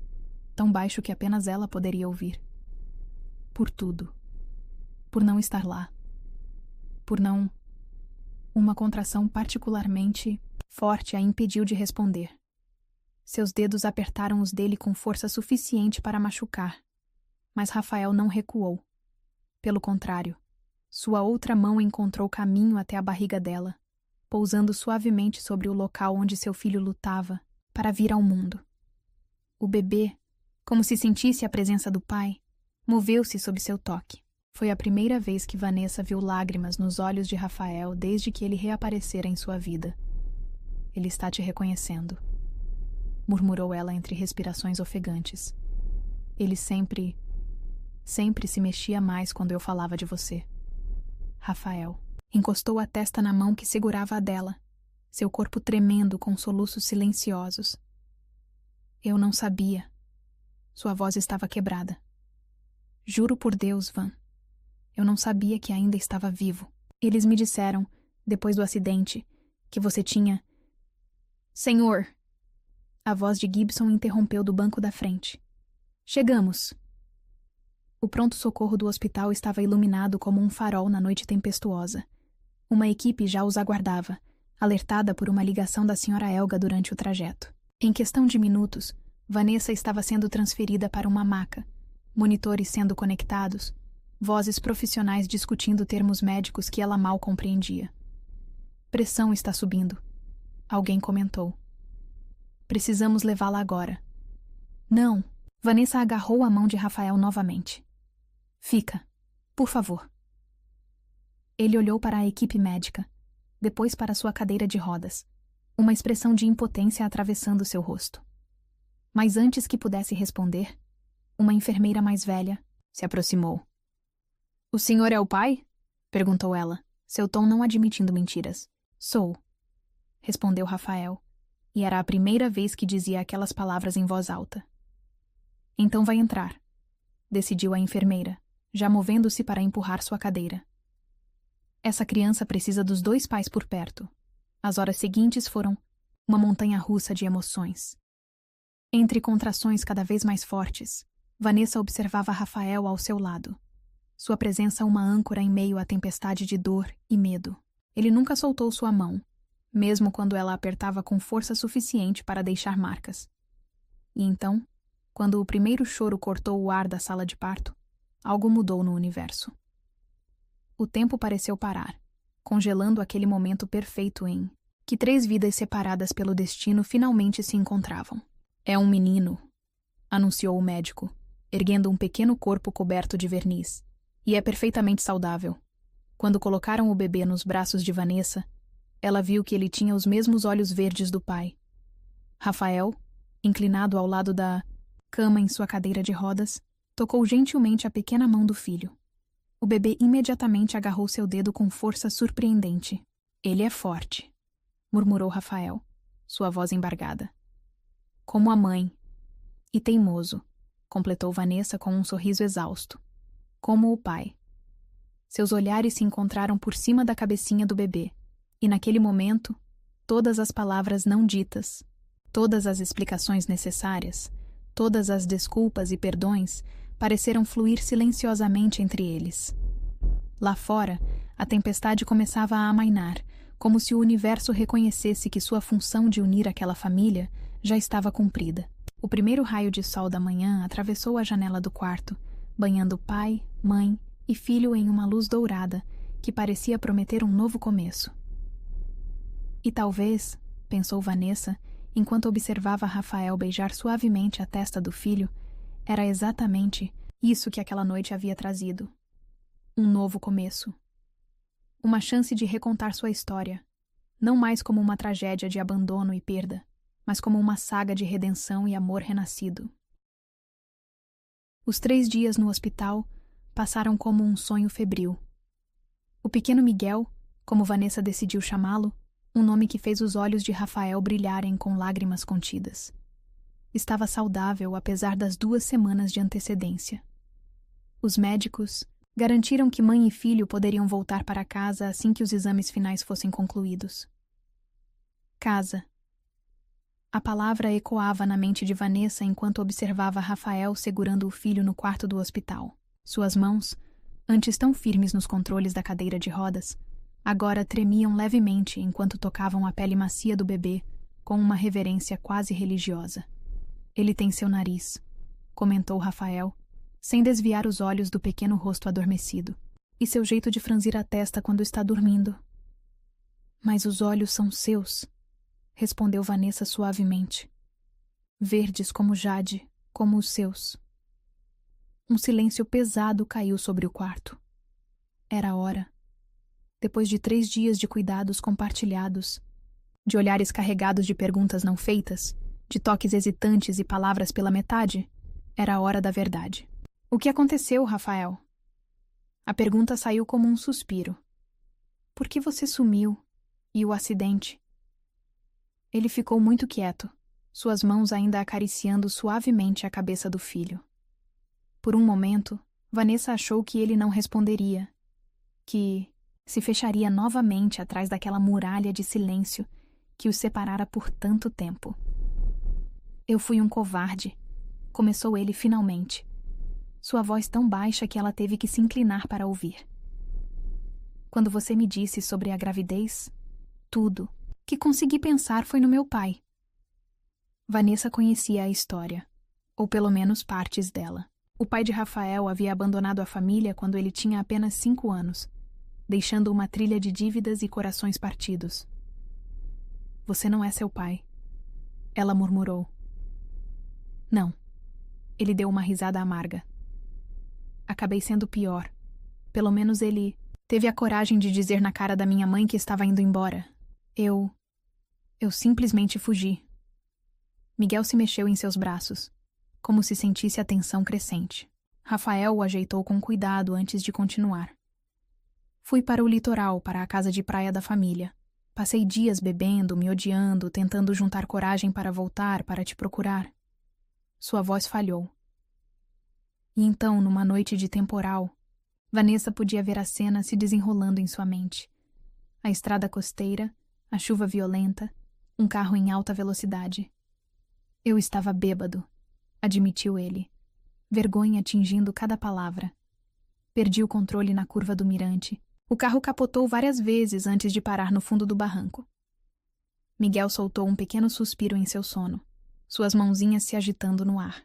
tão baixo que apenas ela poderia ouvir. Por tudo. Por não estar lá. Por não... Uma contração particularmente forte a impediu de responder. Seus dedos apertaram os dele com força suficiente para machucar, mas Rafael não recuou. Pelo contrário, sua outra mão encontrou caminho até a barriga dela, pousando suavemente sobre o local onde seu filho lutava para vir ao mundo. O bebê, como se sentisse a presença do pai, moveu-se sob seu toque. Foi a primeira vez que Vanessa viu lágrimas nos olhos de Rafael desde que ele reaparecera em sua vida. Ele está te reconhecendo, murmurou ela entre respirações ofegantes. Ele sempre se mexia mais quando eu falava de você. Rafael encostou a testa na mão que segurava a dela, seu corpo tremendo com soluços silenciosos. Eu não sabia. Sua voz estava quebrada. Juro por Deus, Van. Eu não sabia que ainda estava vivo. Eles me disseram, depois do acidente, que você tinha... Senhor! A voz de Gibson interrompeu do banco da frente. Chegamos! O pronto-socorro do hospital estava iluminado como um farol na noite tempestuosa. Uma equipe já os aguardava, alertada por uma ligação da Sra. Elga durante o trajeto. Em questão de minutos, Vanessa estava sendo transferida para uma maca, monitores sendo conectados, vozes profissionais discutindo termos médicos que ela mal compreendia. Pressão está subindo. Alguém comentou. Precisamos levá-la agora. Não. Vanessa agarrou a mão de Rafael novamente. Fica. Por favor. Ele olhou para a equipe médica, depois para sua cadeira de rodas, uma expressão de impotência atravessando seu rosto. Mas antes que pudesse responder, uma enfermeira mais velha se aproximou. O senhor é o pai? Perguntou ela, seu tom não admitindo mentiras. Sou, respondeu Rafael, e era a primeira vez que dizia aquelas palavras em voz alta. Então vai entrar, decidiu a enfermeira, já movendo-se para empurrar sua cadeira. Essa criança precisa dos 2 pais por perto. As horas seguintes foram uma montanha-russa de emoções. Entre contrações cada vez mais fortes, Vanessa observava Rafael ao seu lado. Sua presença uma âncora em meio à tempestade de dor e medo. Ele nunca soltou sua mão, mesmo quando ela apertava com força suficiente para deixar marcas. E então, quando o primeiro choro cortou o ar da sala de parto, algo mudou no universo. O tempo pareceu parar, congelando aquele momento perfeito em que 3 vidas separadas pelo destino finalmente se encontravam. É um menino, anunciou o médico, erguendo um pequeno corpo coberto de verniz. E é perfeitamente saudável. Quando colocaram o bebê nos braços de Vanessa, ela viu que ele tinha os mesmos olhos verdes do pai. Rafael, inclinado ao lado da cama em sua cadeira de rodas, tocou gentilmente a pequena mão do filho. O bebê imediatamente agarrou seu dedo com força surpreendente. Ele é forte, murmurou Rafael, sua voz embargada. Como a mãe. E teimoso, completou Vanessa com um sorriso exausto. Como o pai. Seus olhares se encontraram por cima da cabecinha do bebê, e naquele momento, todas as palavras não ditas, todas as explicações necessárias, todas as desculpas e perdões pareceram fluir silenciosamente entre eles. Lá fora, a tempestade começava a amainar, como se o universo reconhecesse que sua função de unir aquela família já estava cumprida. O primeiro raio de sol da manhã atravessou a janela do quarto, banhando pai, mãe e filho em uma luz dourada que parecia prometer um novo começo. E talvez, pensou Vanessa, enquanto observava Rafael beijar suavemente a testa do filho, era exatamente isso que aquela noite havia trazido. Um novo começo. Uma chance de recontar sua história, não mais como uma tragédia de abandono e perda, mas como uma saga de redenção e amor renascido. Os 3 dias no hospital passaram como um sonho febril. O pequeno Miguel, como Vanessa decidiu chamá-lo, um nome que fez os olhos de Rafael brilharem com lágrimas contidas. Estava saudável apesar das 2 semanas de antecedência. Os médicos garantiram que mãe e filho poderiam voltar para casa assim que os exames finais fossem concluídos. Casa. A palavra ecoava na mente de Vanessa enquanto observava Rafael segurando o filho no quarto do hospital. Suas mãos, antes tão firmes nos controles da cadeira de rodas, agora tremiam levemente enquanto tocavam a pele macia do bebê com uma reverência quase religiosa. Ele tem seu nariz, comentou Rafael, sem desviar os olhos do pequeno rosto adormecido, e seu jeito de franzir a testa quando está dormindo. Mas os olhos são seus, respondeu Vanessa suavemente. Verdes como jade, como os seus. Um silêncio pesado caiu sobre o quarto. Era a hora. Depois de 3 dias de cuidados compartilhados, de olhares carregados de perguntas não feitas, de toques hesitantes e palavras pela metade, era a hora da verdade. O que aconteceu, Rafael? A pergunta saiu como um suspiro. Por que você sumiu? E o acidente? Ele ficou muito quieto, suas mãos ainda acariciando suavemente a cabeça do filho. Por um momento, Vanessa achou que ele não responderia, que se fecharia novamente atrás daquela muralha de silêncio que os separara por tanto tempo. Eu fui um covarde, começou ele finalmente, sua voz tão baixa que ela teve que se inclinar para ouvir. Quando você me disse sobre a gravidez, tudo que consegui pensar foi no meu pai. Vanessa conhecia a história, ou pelo menos partes dela. O pai de Rafael havia abandonado a família quando ele tinha apenas 5 anos, deixando uma trilha de dívidas e corações partidos. Você não é seu pai, ela murmurou. Não. Ele deu uma risada amarga. Acabei sendo pior. Pelo menos ele teve a coragem de dizer na cara da minha mãe que estava indo embora. Eu simplesmente fugi. Miguel se mexeu em seus braços, como se sentisse a tensão crescente. Rafael o ajeitou com cuidado antes de continuar. Fui para o litoral, para a casa de praia da família. Passei dias bebendo, me odiando, tentando juntar coragem para voltar, para te procurar. Sua voz falhou. E então, numa noite de temporal, Vanessa podia ver a cena se desenrolando em sua mente. A estrada costeira, a chuva violenta, um carro em alta velocidade. Eu estava bêbado, admitiu ele, vergonha tingindo cada palavra. Perdi o controle na curva do mirante. O carro capotou várias vezes antes de parar no fundo do barranco. Miguel soltou um pequeno suspiro em seu sono, suas mãozinhas se agitando no ar.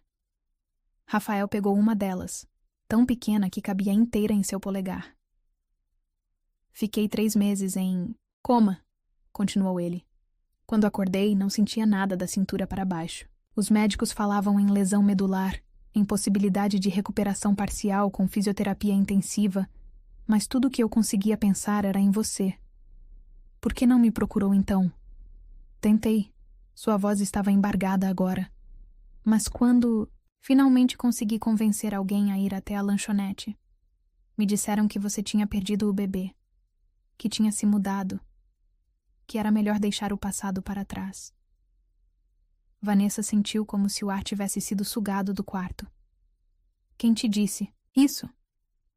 Rafael pegou uma delas, tão pequena que cabia inteira em seu polegar. Fiquei 3 meses em coma, continuou ele. Quando acordei, não sentia nada da cintura para baixo. Os médicos falavam em lesão medular, em possibilidade de recuperação parcial com fisioterapia intensiva, mas tudo o que eu conseguia pensar era em você. Por que não me procurou então? Tentei. Sua voz estava embargada agora. Mas quando finalmente consegui convencer alguém a ir até a lanchonete, me disseram que você tinha perdido o bebê, que tinha se mudado, que era melhor deixar o passado para trás. Vanessa sentiu como se o ar tivesse sido sugado do quarto. Quem te disse? Isso.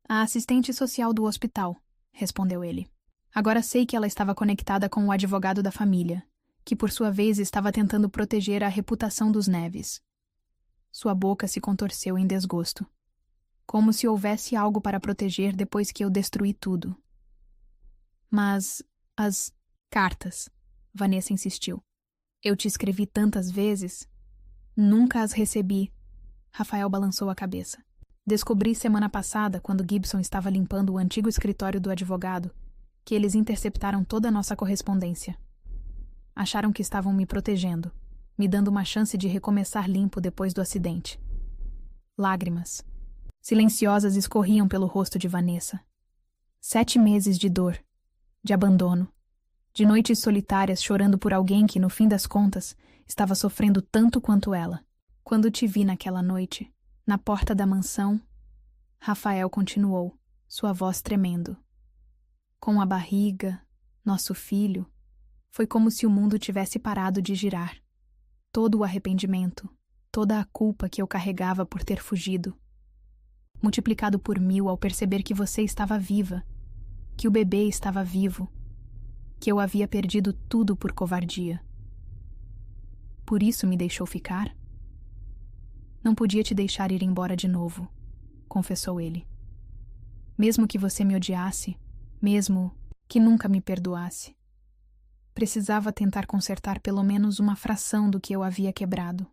A assistente social do hospital, respondeu ele. Agora sei que ela estava conectada com o advogado da família, que por sua vez estava tentando proteger a reputação dos Neves. Sua boca se contorceu em desgosto. Como se houvesse algo para proteger depois que eu destruí tudo. Mas as cartas, Vanessa insistiu. Eu te escrevi tantas vezes. Nunca as recebi. Rafael balançou a cabeça. Descobri semana passada, quando Gibson estava limpando o antigo escritório do advogado, que eles interceptaram toda a nossa correspondência. Acharam que estavam me protegendo, me dando uma chance de recomeçar limpo depois do acidente. Lágrimas, silenciosas, escorriam pelo rosto de Vanessa. 7 meses de dor, de abandono, de noites solitárias chorando por alguém que, no fim das contas, estava sofrendo tanto quanto ela. Quando te vi naquela noite, na porta da mansão, Rafael continuou, sua voz tremendo. Com a barriga, nosso filho, foi como se o mundo tivesse parado de girar. Todo o arrependimento, toda a culpa que eu carregava por ter fugido, multiplicado por 1000 ao perceber que você estava viva, que o bebê estava vivo, que eu havia perdido tudo por covardia. Por isso me deixou ficar? Não podia te deixar ir embora de novo, confessou ele. Mesmo que você me odiasse, mesmo que nunca me perdoasse. Precisava tentar consertar pelo menos uma fração do que eu havia quebrado.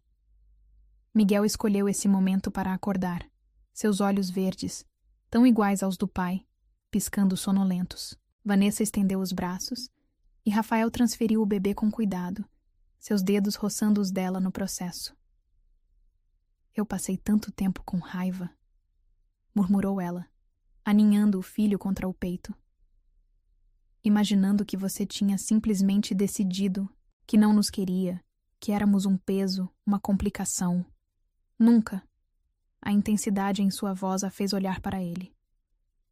Miguel escolheu esse momento para acordar, seus olhos verdes, tão iguais aos do pai, piscando sonolentos. Vanessa estendeu os braços e Rafael transferiu o bebê com cuidado, seus dedos roçando os dela no processo. Eu passei tanto tempo com raiva, murmurou ela, aninhando o filho contra o peito. Imaginando que você tinha simplesmente decidido que não nos queria, que éramos um peso, uma complicação. Nunca. A intensidade em sua voz a fez olhar para ele.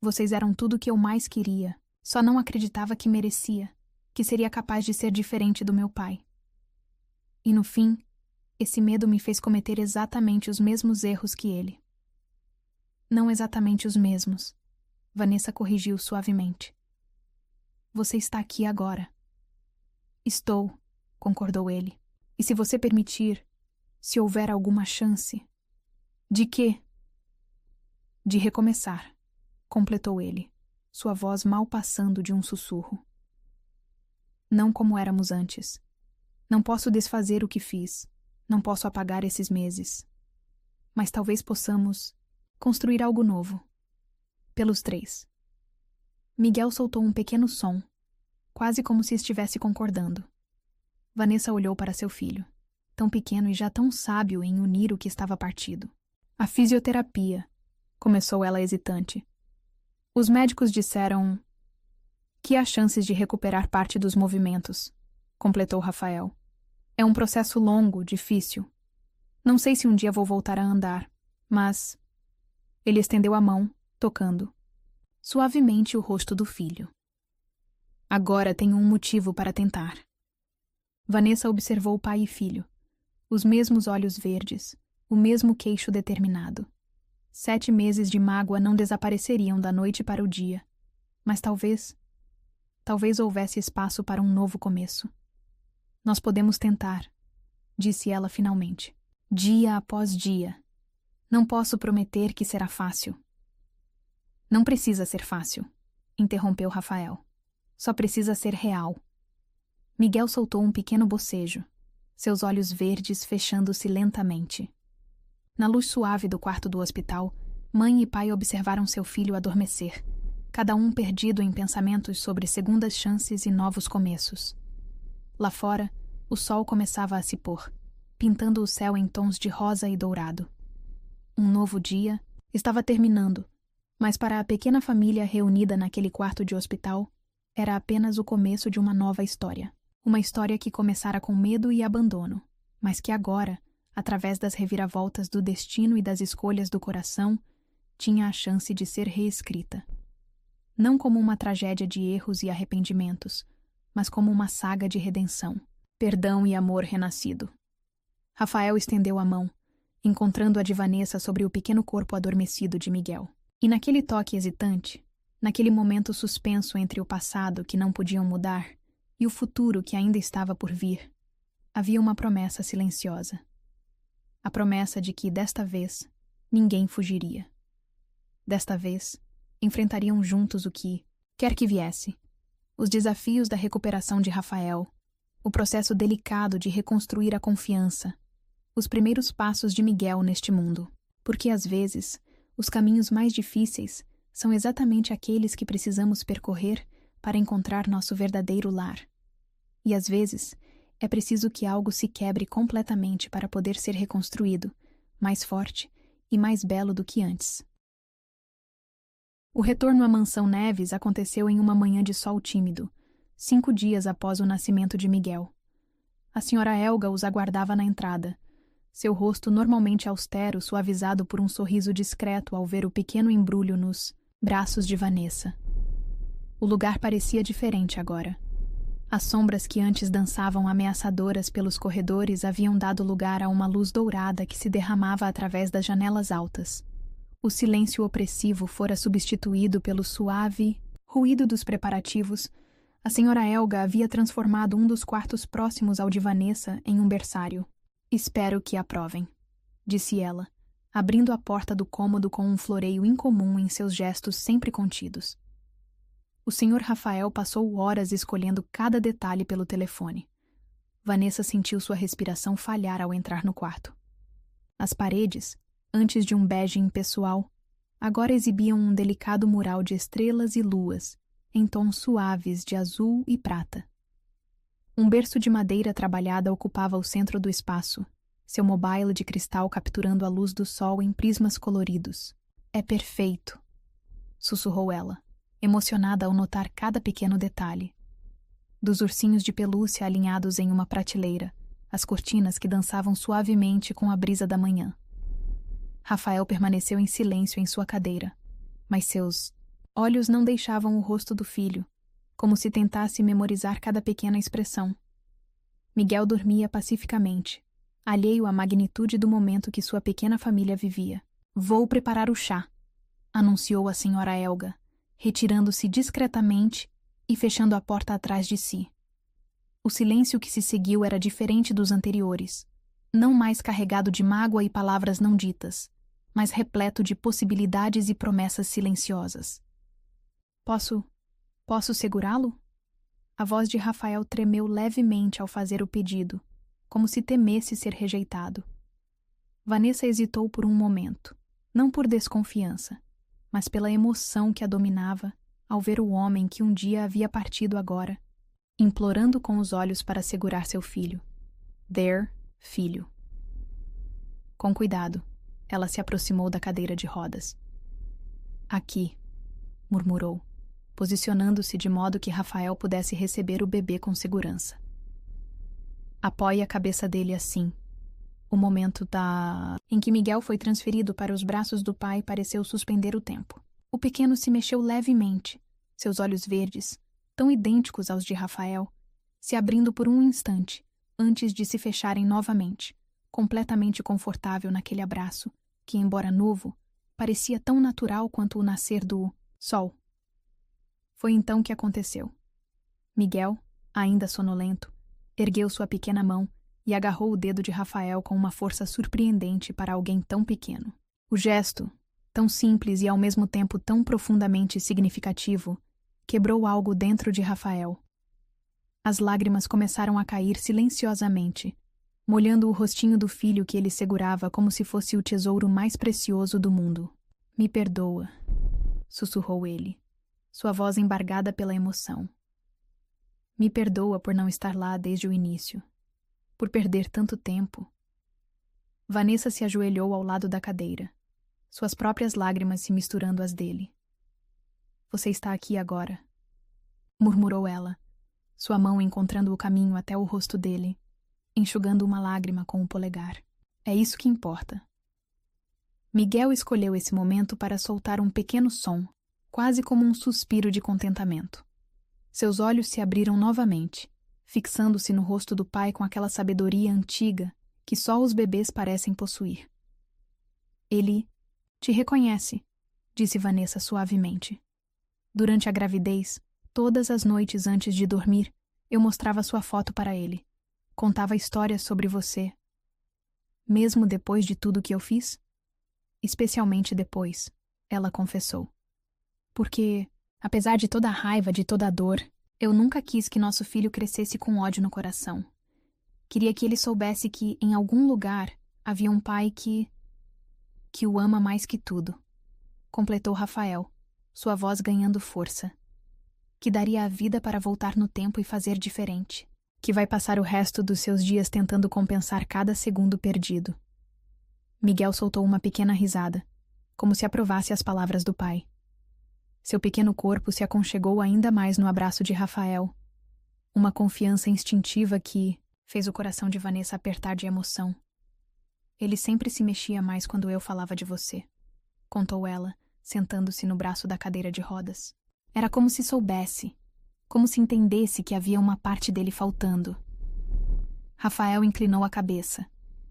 Vocês eram tudo o que eu mais queria, só não acreditava que merecia, que seria capaz de ser diferente do meu pai. E no fim, esse medo me fez cometer exatamente os mesmos erros que ele. Não exatamente os mesmos, Vanessa corrigiu suavemente. Você está aqui agora. Estou, concordou ele. E se você permitir, se houver alguma chance... De quê? De recomeçar, completou ele, sua voz mal passando de um sussurro. Não como éramos antes. Não posso desfazer o que fiz. Não posso apagar esses meses. Mas talvez possamos construir algo novo. Pelos três. Miguel soltou um pequeno som, quase como se estivesse concordando. Vanessa olhou para seu filho, tão pequeno e já tão sábio em unir o que estava partido. A fisioterapia, começou ela hesitante. Os médicos disseram que há chances de recuperar parte dos movimentos, completou Rafael. É um processo longo, difícil. Não sei se um dia vou voltar a andar, mas... Ele estendeu a mão, tocando suavemente o rosto do filho. Agora tenho um motivo para tentar. Vanessa observou pai e filho, os mesmos olhos verdes, o mesmo queixo determinado. 7 meses de mágoa não desapareceriam da noite para o dia, mas talvez houvesse espaço para um novo começo. Nós podemos tentar, disse ela finalmente, dia após dia. Não posso prometer que será fácil. Não precisa ser fácil, interrompeu Rafael. Só precisa ser real. Miguel soltou um pequeno bocejo, seus olhos verdes fechando-se lentamente. Na luz suave do quarto do hospital, mãe e pai observaram seu filho adormecer, cada um perdido em pensamentos sobre segundas chances e novos começos. Lá fora, o sol começava a se pôr, pintando o céu em tons de rosa e dourado. Um novo dia estava terminando, mas para a pequena família reunida naquele quarto de hospital, era apenas o começo de uma nova história. Uma história que começara com medo e abandono, mas que agora, através das reviravoltas do destino e das escolhas do coração, tinha a chance de ser reescrita. Não como uma tragédia de erros e arrependimentos, mas como uma saga de redenção, perdão e amor renascido. Rafael estendeu a mão, encontrando a de Vanessa sobre o pequeno corpo adormecido de Miguel. E naquele toque hesitante, naquele momento suspenso entre o passado que não podiam mudar e o futuro que ainda estava por vir, havia uma promessa silenciosa. A promessa de que, desta vez, ninguém fugiria. Desta vez, enfrentariam juntos o que, quer que viesse, os desafios da recuperação de Rafael, o processo delicado de reconstruir a confiança, os primeiros passos de Miguel neste mundo. Porque, às vezes, os caminhos mais difíceis são exatamente aqueles que precisamos percorrer para encontrar nosso verdadeiro lar. E, às vezes, é preciso que algo se quebre completamente para poder ser reconstruído, mais forte e mais belo do que antes. O retorno à mansão Neves aconteceu em uma manhã de sol tímido, 5 dias após o nascimento de Miguel. A senhora Helga os aguardava na entrada, seu rosto normalmente austero suavizado por um sorriso discreto ao ver o pequeno embrulho nos braços de Vanessa. O lugar parecia diferente agora. As sombras que antes dançavam ameaçadoras pelos corredores haviam dado lugar a uma luz dourada que se derramava através das janelas altas. O silêncio opressivo fora substituído pelo suave ruído dos preparativos A senhora Helga havia transformado um dos quartos próximos ao de Vanessa em um berçário. Espero que aprovem, disse ela, abrindo a porta do cômodo com um floreio incomum em seus gestos sempre contidos. O senhor Rafael passou horas escolhendo cada detalhe pelo telefone. Vanessa sentiu sua respiração falhar ao entrar no quarto. As paredes, antes de um bege impessoal, agora exibiam um delicado mural de estrelas e luas, em tons suaves de azul e prata. Um berço de madeira trabalhada ocupava o centro do espaço, seu mobile de cristal capturando a luz do sol em prismas coloridos. É perfeito, sussurrou ela, emocionada ao notar cada pequeno detalhe. Dos ursinhos de pelúcia alinhados em uma prateleira, as cortinas que dançavam suavemente com a brisa da manhã. Rafael permaneceu em silêncio em sua cadeira, mas seus olhos não deixavam o rosto do filho, como se tentasse memorizar cada pequena expressão. Miguel dormia pacificamente, alheio à magnitude do momento que sua pequena família vivia. Vou preparar o chá, anunciou a senhora Helga, retirando-se discretamente e fechando a porta atrás de si. O silêncio que se seguiu era diferente dos anteriores, não mais carregado de mágoa e palavras não ditas, mas repleto de possibilidades e promessas silenciosas. Posso segurá-lo? A voz de Rafael tremeu levemente ao fazer o pedido, como se temesse ser rejeitado. Vanessa hesitou por um momento, não por desconfiança, mas pela emoção que a dominava ao ver o homem que um dia havia partido agora, implorando com os olhos para segurar seu filho. Filho. Com cuidado, ela se aproximou da cadeira de rodas. Aqui, murmurou, posicionando-se de modo que Rafael pudesse receber o bebê com segurança. Apoie a cabeça dele assim. O momento em que Miguel foi transferido para os braços do pai pareceu suspender o tempo. O pequeno se mexeu levemente, seus olhos verdes, tão idênticos aos de Rafael, se abrindo por um instante, antes de se fecharem novamente, completamente confortável naquele abraço, que, embora novo, parecia tão natural quanto o nascer do sol. Foi então que aconteceu. Miguel, ainda sonolento, ergueu sua pequena mão e agarrou o dedo de Rafael com uma força surpreendente para alguém tão pequeno. O gesto, tão simples e ao mesmo tempo tão profundamente significativo, quebrou algo dentro de Rafael. As lágrimas começaram a cair silenciosamente, molhando o rostinho do filho que ele segurava como se fosse o tesouro mais precioso do mundo. Me perdoa, sussurrou ele, sua voz embargada pela emoção. Me perdoa por não estar lá desde o início, por perder tanto tempo. Vanessa se ajoelhou ao lado da cadeira, suas próprias lágrimas se misturando às dele. Você está aqui agora, murmurou ela, sua mão encontrando o caminho até o rosto dele, enxugando uma lágrima com o polegar. É isso que importa. Miguel escolheu esse momento para soltar um pequeno som, quase como um suspiro de contentamento. Seus olhos se abriram novamente, fixando-se no rosto do pai com aquela sabedoria antiga que só os bebês parecem possuir. Ele te reconhece, disse Vanessa suavemente. Durante a gravidez, todas as noites antes de dormir, eu mostrava sua foto para ele. Contava histórias sobre você. Mesmo depois de tudo que eu fiz? Especialmente depois, ela confessou. Porque, apesar de toda a raiva, de toda a dor, eu nunca quis que nosso filho crescesse com ódio no coração. Queria que ele soubesse que, em algum lugar, havia um pai que o ama mais que tudo. Completou Rafael, sua voz ganhando força. Que daria a vida para voltar no tempo e fazer diferente. Que vai passar o resto dos seus dias tentando compensar cada segundo perdido. Miguel soltou uma pequena risada, como se aprovasse as palavras do pai. Seu pequeno corpo se aconchegou ainda mais no abraço de Rafael. Uma confiança instintiva que fez o coração de Vanessa apertar de emoção. Ele sempre se mexia mais quando eu falava de você, contou ela, sentando-se no braço da cadeira de rodas. Era como se soubesse, como se entendesse que havia uma parte dele faltando. Rafael inclinou a cabeça,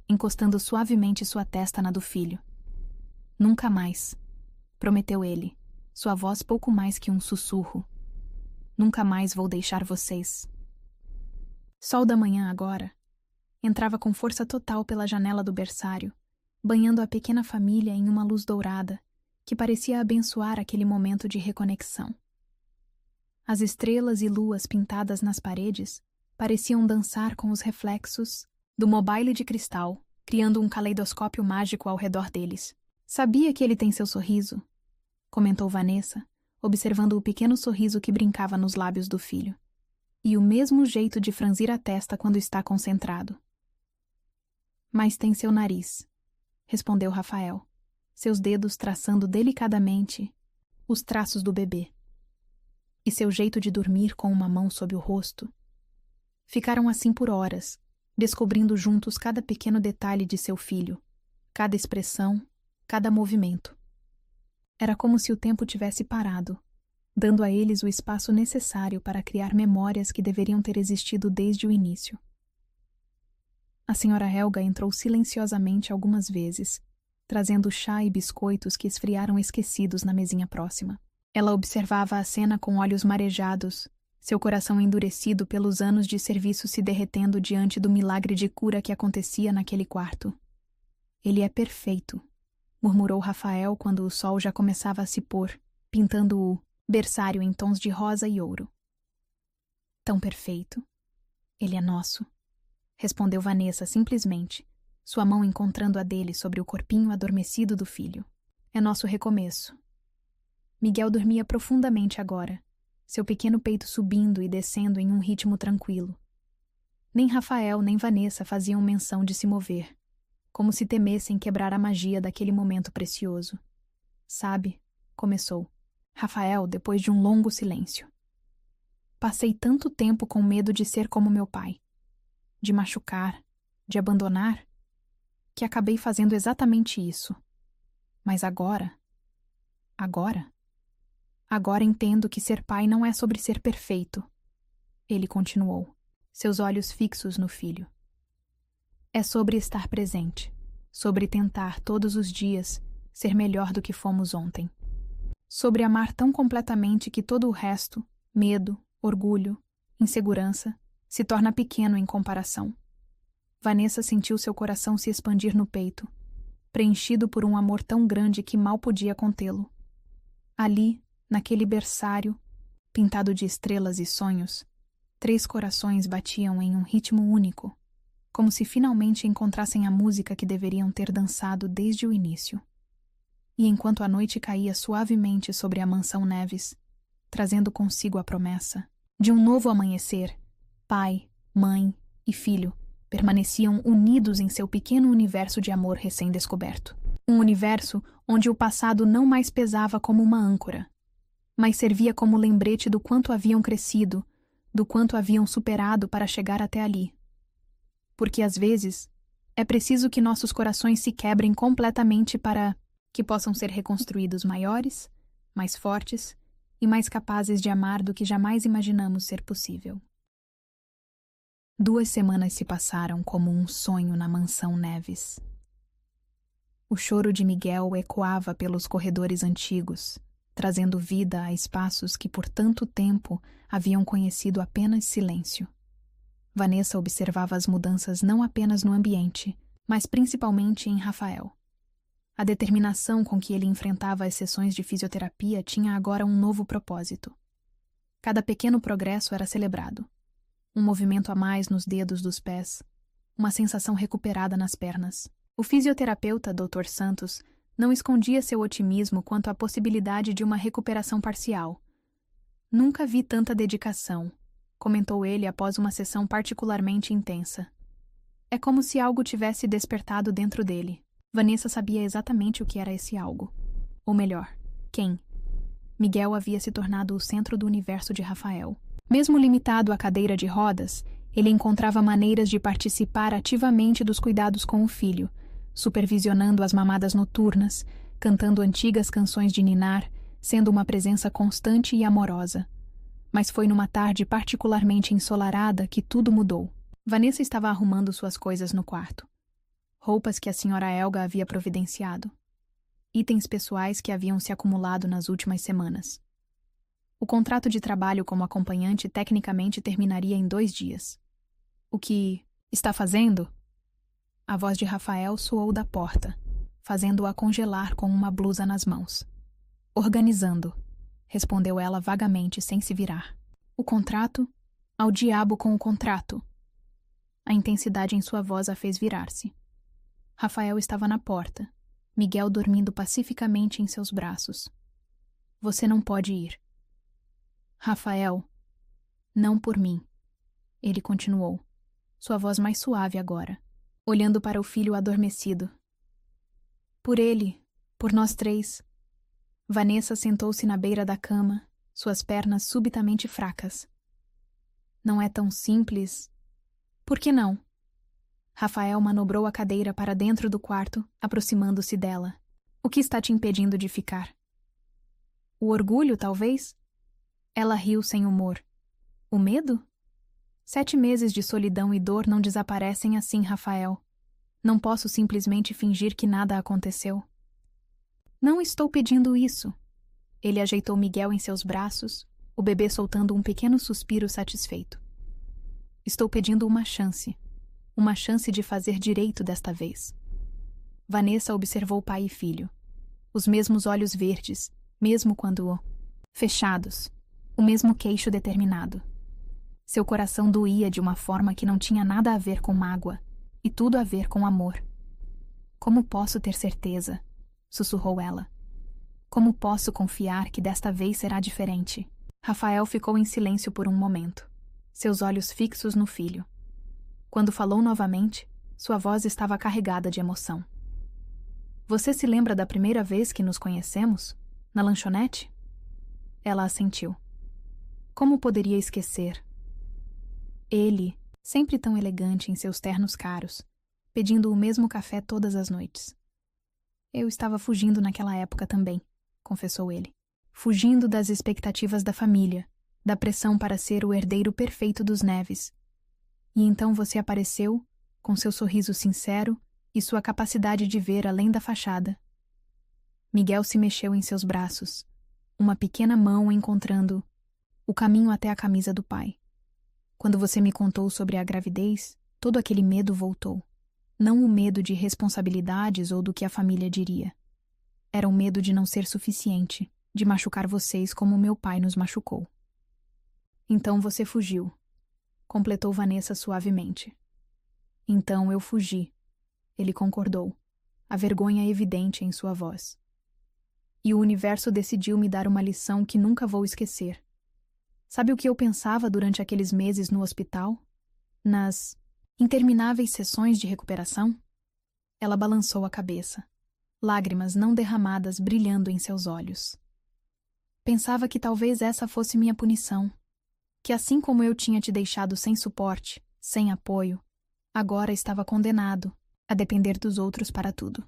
encostando suavemente sua testa na do filho. Nunca mais, prometeu ele, sua voz pouco mais que um sussurro. Nunca mais vou deixar vocês. Sol da manhã agora entrava com força total pela janela do berçário, banhando a pequena família em uma luz dourada que parecia abençoar aquele momento de reconexão. As estrelas e luas pintadas nas paredes pareciam dançar com os reflexos do mobile de cristal, criando um caleidoscópio mágico ao redor deles. Sabia que ele tem seu sorriso? Comentou Vanessa, observando o pequeno sorriso que brincava nos lábios do filho. E o mesmo jeito de franzir a testa quando está concentrado. Mas tem seu nariz, respondeu Rafael, seus dedos traçando delicadamente os traços do bebê. E seu jeito de dormir com uma mão sob o rosto. Ficaram assim por horas, descobrindo juntos cada pequeno detalhe de seu filho, cada expressão, cada movimento. Era como se o tempo tivesse parado, dando a eles o espaço necessário para criar memórias que deveriam ter existido desde o início. A senhora Helga entrou silenciosamente algumas vezes, trazendo chá e biscoitos que esfriaram esquecidos na mesinha próxima. Ela observava a cena com olhos marejados, seu coração endurecido pelos anos de serviço se derretendo diante do milagre de cura que acontecia naquele quarto. Ele é perfeito, murmurou Rafael quando o sol já começava a se pôr, pintando o berçário em tons de rosa e ouro. Tão perfeito. Ele é nosso, respondeu Vanessa simplesmente, sua mão encontrando a dele sobre o corpinho adormecido do filho. É nosso recomeço. Miguel dormia profundamente agora, seu pequeno peito subindo e descendo em um ritmo tranquilo. Nem Rafael nem Vanessa faziam menção de se mover, como se temessem quebrar a magia daquele momento precioso. Sabe, começou Rafael depois de um longo silêncio. Passei tanto tempo com medo de ser como meu pai, de machucar, de abandonar, que acabei fazendo exatamente isso. Mas agora entendo que ser pai não é sobre ser perfeito. Ele continuou, seus olhos fixos no filho. É sobre estar presente, sobre tentar todos os dias ser melhor do que fomos ontem. Sobre amar tão completamente que todo o resto, medo, orgulho, insegurança, se torna pequeno em comparação. Vanessa sentiu seu coração se expandir no peito, preenchido por um amor tão grande que mal podia contê-lo. Ali, naquele berçário, pintado de estrelas e sonhos, 3 corações batiam em um ritmo único, como se finalmente encontrassem a música que deveriam ter dançado desde o início. E enquanto a noite caía suavemente sobre a mansão Neves, trazendo consigo a promessa de um novo amanhecer, pai, mãe e filho permaneciam unidos em seu pequeno universo de amor recém-descoberto. Um universo onde o passado não mais pesava como uma âncora, mas servia como lembrete do quanto haviam crescido, do quanto haviam superado para chegar até ali. Porque às vezes é preciso que nossos corações se quebrem completamente para que possam ser reconstruídos maiores, mais fortes e mais capazes de amar do que jamais imaginamos ser possível. 2 semanas se passaram como um sonho na mansão Neves. O choro de Miguel ecoava pelos corredores antigos, trazendo vida a espaços que por tanto tempo haviam conhecido apenas silêncio. Vanessa observava as mudanças não apenas no ambiente, mas principalmente em Rafael. A determinação com que ele enfrentava as sessões de fisioterapia tinha agora um novo propósito. Cada pequeno progresso era celebrado. Um movimento a mais nos dedos dos pés, uma sensação recuperada nas pernas. O fisioterapeuta Dr. Santos não escondia seu otimismo quanto à possibilidade de uma recuperação parcial. Nunca vi tanta dedicação, comentou ele após uma sessão particularmente intensa. É como se algo tivesse despertado dentro dele. Vanessa sabia exatamente o que era esse algo. Ou melhor, quem. Miguel havia se tornado o centro do universo de Rafael. Mesmo limitado à cadeira de rodas, ele encontrava maneiras de participar ativamente dos cuidados com o filho, supervisionando as mamadas noturnas, cantando antigas canções de ninar, sendo uma presença constante e amorosa. Mas foi numa tarde particularmente ensolarada que tudo mudou. Vanessa estava arrumando suas coisas no quarto. Roupas que a senhora Helga havia providenciado. Itens pessoais que haviam se acumulado nas últimas semanas. O contrato de trabalho como acompanhante tecnicamente terminaria em 2 dias. O que está fazendo? A voz de Rafael soou da porta, fazendo-a congelar com uma blusa nas mãos. Organizando, respondeu ela vagamente sem se virar. O contrato? Ao diabo com o contrato. A intensidade em sua voz a fez virar-se. Rafael estava na porta, Miguel dormindo pacificamente em seus braços. Você não pode ir. Rafael, não por mim. Ele continuou, sua voz mais suave agora, olhando para o filho adormecido. Por ele, por nós 3. Vanessa sentou-se na beira da cama, suas pernas subitamente fracas. Não é tão simples. Por que não? Rafael manobrou a cadeira para dentro do quarto, aproximando-se dela. O que está te impedindo de ficar? O orgulho, talvez? Ela riu sem humor. O medo? 7 meses de solidão e dor não desaparecem assim, Rafael. Não posso simplesmente fingir que nada aconteceu. Não estou pedindo isso. Ele ajeitou Miguel em seus braços, o bebê soltando um pequeno suspiro satisfeito. Estou pedindo uma chance de fazer direito desta vez. Vanessa observou pai e filho. Os mesmos olhos verdes, mesmo quando fechados, o mesmo queixo determinado. Seu coração doía de uma forma que não tinha nada a ver com mágoa, e tudo a ver com amor. Como posso ter certeza? Sussurrou ela. Como posso confiar que desta vez será diferente? Rafael ficou em silêncio por um momento, seus olhos fixos no filho. Quando falou novamente, sua voz estava carregada de emoção. Você se lembra da primeira vez que nos conhecemos? Na lanchonete? Ela assentiu. Como poderia esquecer? Ele, sempre tão elegante em seus ternos caros, pedindo o mesmo café todas as noites. Eu estava fugindo naquela época também, confessou ele. Fugindo das expectativas da família, da pressão para ser o herdeiro perfeito dos Neves. E então você apareceu, com seu sorriso sincero e sua capacidade de ver além da fachada. Miguel se mexeu em seus braços, uma pequena mão encontrando o caminho até a camisa do pai. Quando você me contou sobre a gravidez, todo aquele medo voltou. Não o medo de responsabilidades ou do que a família diria. Era o medo de não ser suficiente, de machucar vocês como meu pai nos machucou. Então você fugiu, completou Vanessa suavemente. Então eu fugi, ele concordou, a vergonha evidente em sua voz. E o universo decidiu me dar uma lição que nunca vou esquecer. Sabe o que eu pensava durante aqueles meses no hospital? Nas intermináveis sessões de recuperação? Ela balançou a cabeça, lágrimas não derramadas brilhando em seus olhos. Pensava que talvez essa fosse minha punição, que assim como eu tinha te deixado sem suporte, sem apoio, agora estava condenado a depender dos outros para tudo.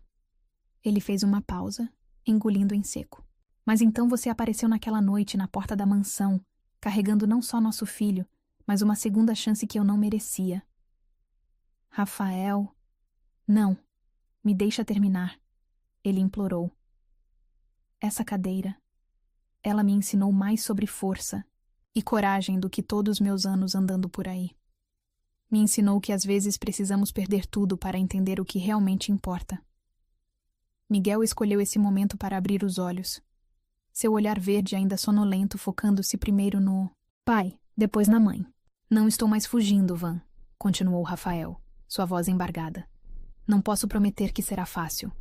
Ele fez uma pausa, engolindo em seco. Mas então você apareceu naquela noite na porta da mansão, carregando não só nosso filho, mas uma segunda chance que eu não merecia. Rafael... Não, me deixa terminar, ele implorou. Essa cadeira, ela me ensinou mais sobre força e coragem do que todos meus anos andando por aí. Me ensinou que às vezes precisamos perder tudo para entender o que realmente importa. Miguel escolheu esse momento para abrir os olhos. Seu olhar verde ainda sonolento focando-se primeiro no pai, depois na mãe. Não estou mais fugindo, Van, continuou Rafael, sua voz embargada. Não posso prometer que será fácil.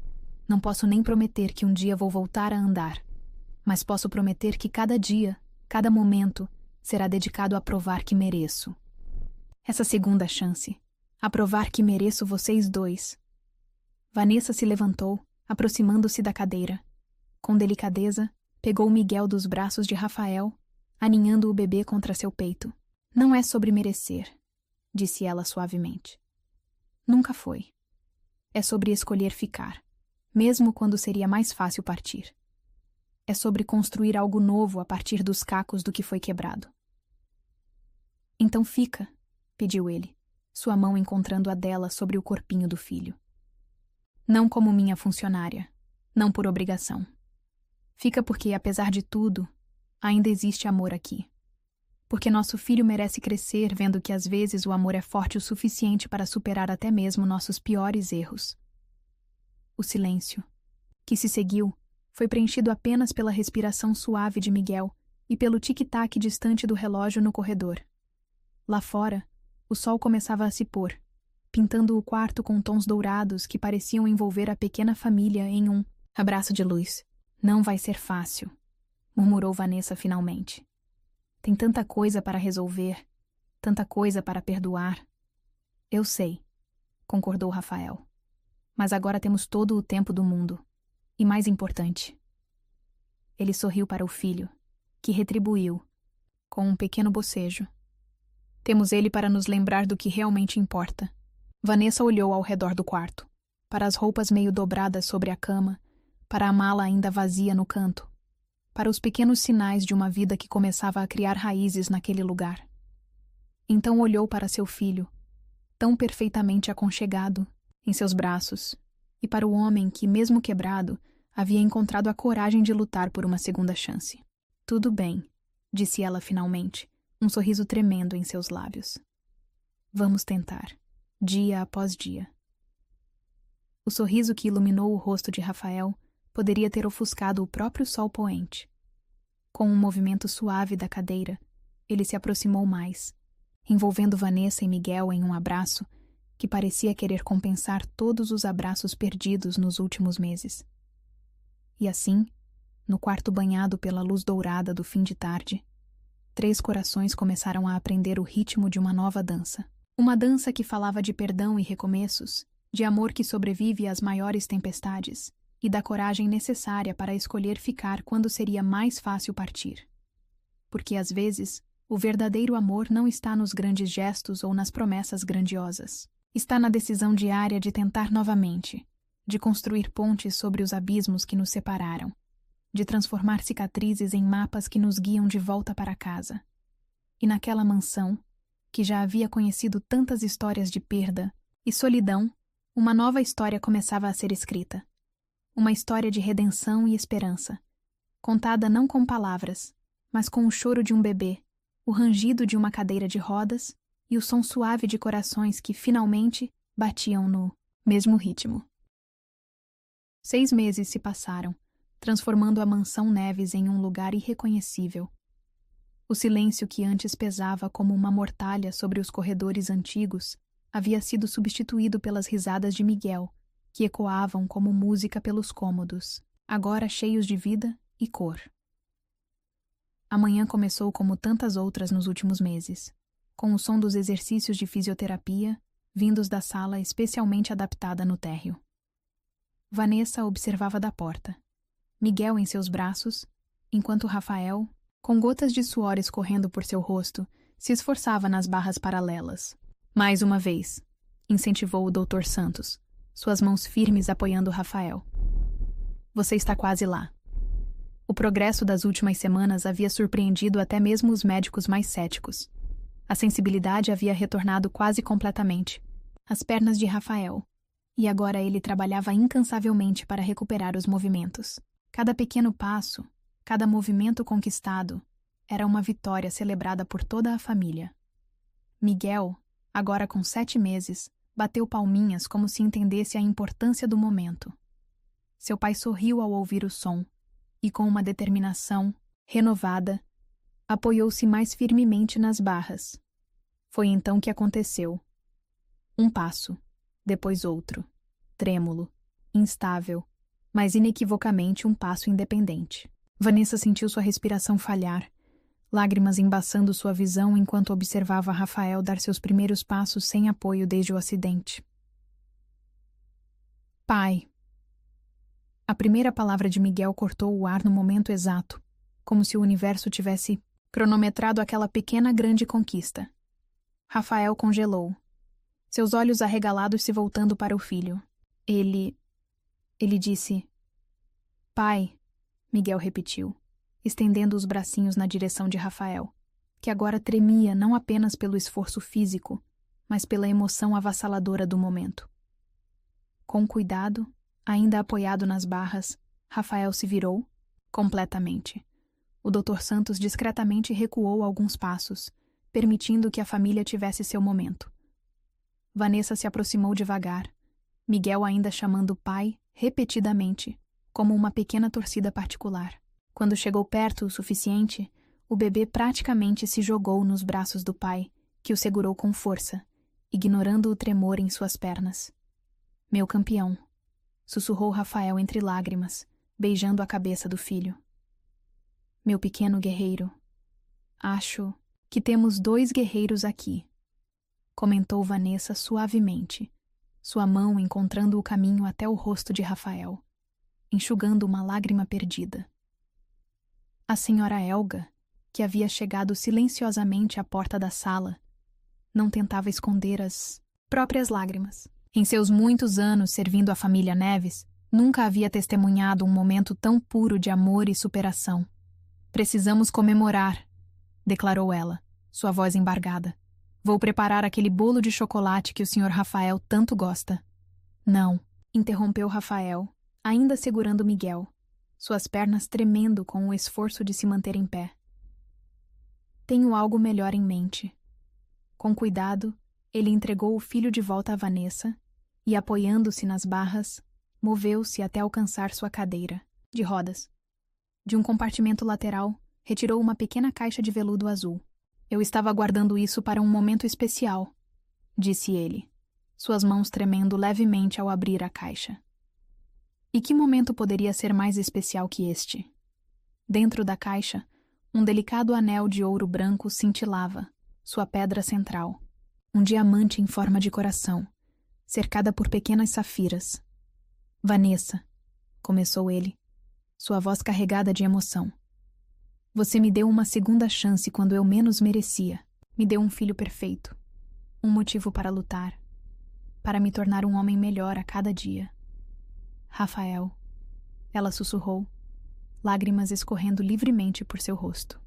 Não posso nem prometer que um dia vou voltar a andar. Mas posso prometer que cada dia, cada momento, será dedicado a provar que mereço. Essa segunda chance, a provar que mereço vocês 2. Vanessa se levantou, aproximando-se da cadeira. Com delicadeza, pegou Miguel dos braços de Rafael, aninhando o bebê contra seu peito. Não é sobre merecer, disse ela suavemente. Nunca foi. É sobre escolher ficar, mesmo quando seria mais fácil partir. É sobre construir algo novo a partir dos cacos do que foi quebrado. Então fica, pediu ele, sua mão encontrando a dela sobre o corpinho do filho. Não como minha funcionária, não por obrigação. Fica porque, apesar de tudo, Ainda existe amor aqui. Porque nosso filho merece crescer vendo que às vezes o amor é forte o suficiente para superar até mesmo nossos piores erros. O silêncio, que se seguiu, foi preenchido apenas pela respiração suave de Miguel e pelo tic-tac distante do relógio no corredor. Lá fora, o sol começava a se pôr, pintando o quarto com tons dourados que pareciam envolver a pequena família em um abraço de luz. Não vai ser fácil, murmurou Vanessa finalmente. Tem tanta coisa para resolver, tanta coisa para perdoar. Eu sei, concordou Rafael. Mas agora temos todo o tempo do mundo. E mais importante. Ele sorriu para o filho, que retribuiu, com um pequeno bocejo. Temos ele para nos lembrar do que realmente importa. Vanessa olhou ao redor do quarto, para as roupas meio dobradas sobre a cama, para a mala ainda vazia no canto, para os pequenos sinais de uma vida que começava a criar raízes naquele lugar. Então olhou para seu filho, tão perfeitamente aconchegado, em seus braços, e para o homem que, mesmo quebrado, havia encontrado a coragem de lutar por uma segunda chance. Tudo bem, disse ela finalmente, um sorriso tremendo em seus lábios. Vamos tentar, dia após dia. O sorriso que iluminou o rosto de Rafael poderia ter ofuscado o próprio sol poente. Com um movimento suave da cadeira, ele se aproximou mais, envolvendo Vanessa e Miguel em um abraço que parecia querer compensar todos os abraços perdidos nos últimos meses. E assim, no quarto banhado pela luz dourada do fim de tarde, 3 corações começaram a aprender o ritmo de uma nova dança. Uma dança que falava de perdão e recomeços, de amor que sobrevive às maiores tempestades e da coragem necessária para escolher ficar quando seria mais fácil partir. Porque, às vezes, o verdadeiro amor não está nos grandes gestos ou nas promessas grandiosas. Está na decisão diária de tentar novamente, de construir pontes sobre os abismos que nos separaram, de transformar cicatrizes em mapas que nos guiam de volta para casa. E naquela mansão, que já havia conhecido tantas histórias de perda e solidão, uma nova história começava a ser escrita. Uma história de redenção e esperança, contada não com palavras, mas com o choro de um bebê, o rangido de uma cadeira de rodas e o som suave de corações que, finalmente, batiam no mesmo ritmo. 6 meses se passaram, transformando a mansão Neves em um lugar irreconhecível. O silêncio que antes pesava como uma mortalha sobre os corredores antigos havia sido substituído pelas risadas de Miguel, que ecoavam como música pelos cômodos, agora cheios de vida e cor. A manhã começou como tantas outras nos últimos meses, com o som dos exercícios de fisioterapia vindos da sala especialmente adaptada no térreo. Vanessa observava da porta, Miguel em seus braços, enquanto Rafael, com gotas de suor escorrendo por seu rosto, se esforçava nas barras paralelas. Mais uma vez, incentivou o Dr. Santos, suas mãos firmes apoiando Rafael. Você está quase lá. O progresso das últimas semanas havia surpreendido até mesmo os médicos mais céticos. A sensibilidade havia retornado quase completamente, às pernas de Rafael, e agora ele trabalhava incansavelmente para recuperar os movimentos. Cada pequeno passo, cada movimento conquistado, era uma vitória celebrada por toda a família. Miguel, agora com 7 meses, bateu palminhas como se entendesse a importância do momento. Seu pai sorriu ao ouvir o som e, com uma determinação renovada, apoiou-se mais firmemente nas barras. Foi então que aconteceu. Um passo, depois outro, trêmulo, instável, mas inequivocamente um passo independente. Vanessa sentiu sua respiração falhar, lágrimas embaçando sua visão enquanto observava Rafael dar seus primeiros passos sem apoio desde o acidente. Pai. A primeira palavra de Miguel cortou o ar no momento exato, como se o universo tivesse cronometrado aquela pequena grande conquista. Rafael congelou, seus olhos arregalados se voltando para o filho. Ele disse... Pai, Miguel repetiu, estendendo os bracinhos na direção de Rafael, que agora tremia não apenas pelo esforço físico, mas pela emoção avassaladora do momento. Com cuidado, ainda apoiado nas barras, Rafael se virou, completamente, O Dr. Santos discretamente recuou alguns passos, permitindo que a família tivesse seu momento. Vanessa se aproximou devagar, Miguel ainda chamando o pai, repetidamente, como uma pequena torcida particular. Quando chegou perto o suficiente, o bebê praticamente se jogou nos braços do pai, que o segurou com força, ignorando o tremor em suas pernas. Meu campeão, sussurrou Rafael entre lágrimas, beijando a cabeça do filho. Meu pequeno guerreiro. Acho que temos 2 guerreiros aqui, comentou Vanessa suavemente, sua mão encontrando o caminho até o rosto de Rafael, enxugando uma lágrima perdida. A senhora Elga, que havia chegado silenciosamente à porta da sala, não tentava esconder as próprias lágrimas. Em seus muitos anos servindo a família Neves, nunca havia testemunhado um momento tão puro de amor e superação. Precisamos comemorar, declarou ela, sua voz embargada. Vou preparar aquele bolo de chocolate que o Sr. Rafael tanto gosta. Não, interrompeu Rafael, ainda segurando Miguel, suas pernas tremendo com o esforço de se manter em pé. Tenho algo melhor em mente. Com cuidado, ele entregou o filho de volta a Vanessa e, apoiando-se nas barras, moveu-se até alcançar sua cadeira, de rodas. De um compartimento lateral, retirou uma pequena caixa de veludo azul. Eu estava guardando isso para um momento especial, disse ele, suas mãos tremendo levemente ao abrir a caixa. E que momento poderia ser mais especial que este? Dentro da caixa, um delicado anel de ouro branco cintilava, sua pedra central, um diamante em forma de coração, cercada por pequenas safiras. Vanessa, começou ele, sua voz carregada de emoção. Você me deu uma segunda chance quando eu menos merecia. Me deu um filho perfeito. Um motivo para lutar. Para me tornar um homem melhor a cada dia. Rafael, ela sussurrou, lágrimas escorrendo livremente por seu rosto.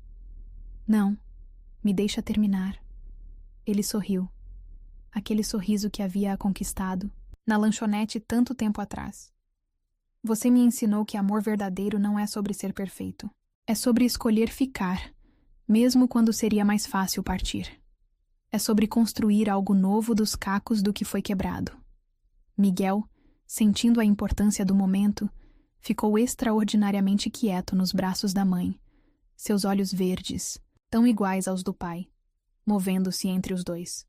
Não, me deixa terminar. Ele sorriu. Aquele sorriso que havia conquistado, na lanchonete tanto tempo atrás. Você me ensinou que amor verdadeiro não é sobre ser perfeito. É sobre escolher ficar, mesmo quando seria mais fácil partir. É sobre construir algo novo dos cacos do que foi quebrado. Miguel, sentindo a importância do momento, ficou extraordinariamente quieto nos braços da mãe, seus olhos verdes, tão iguais aos do pai, movendo-se entre os dois.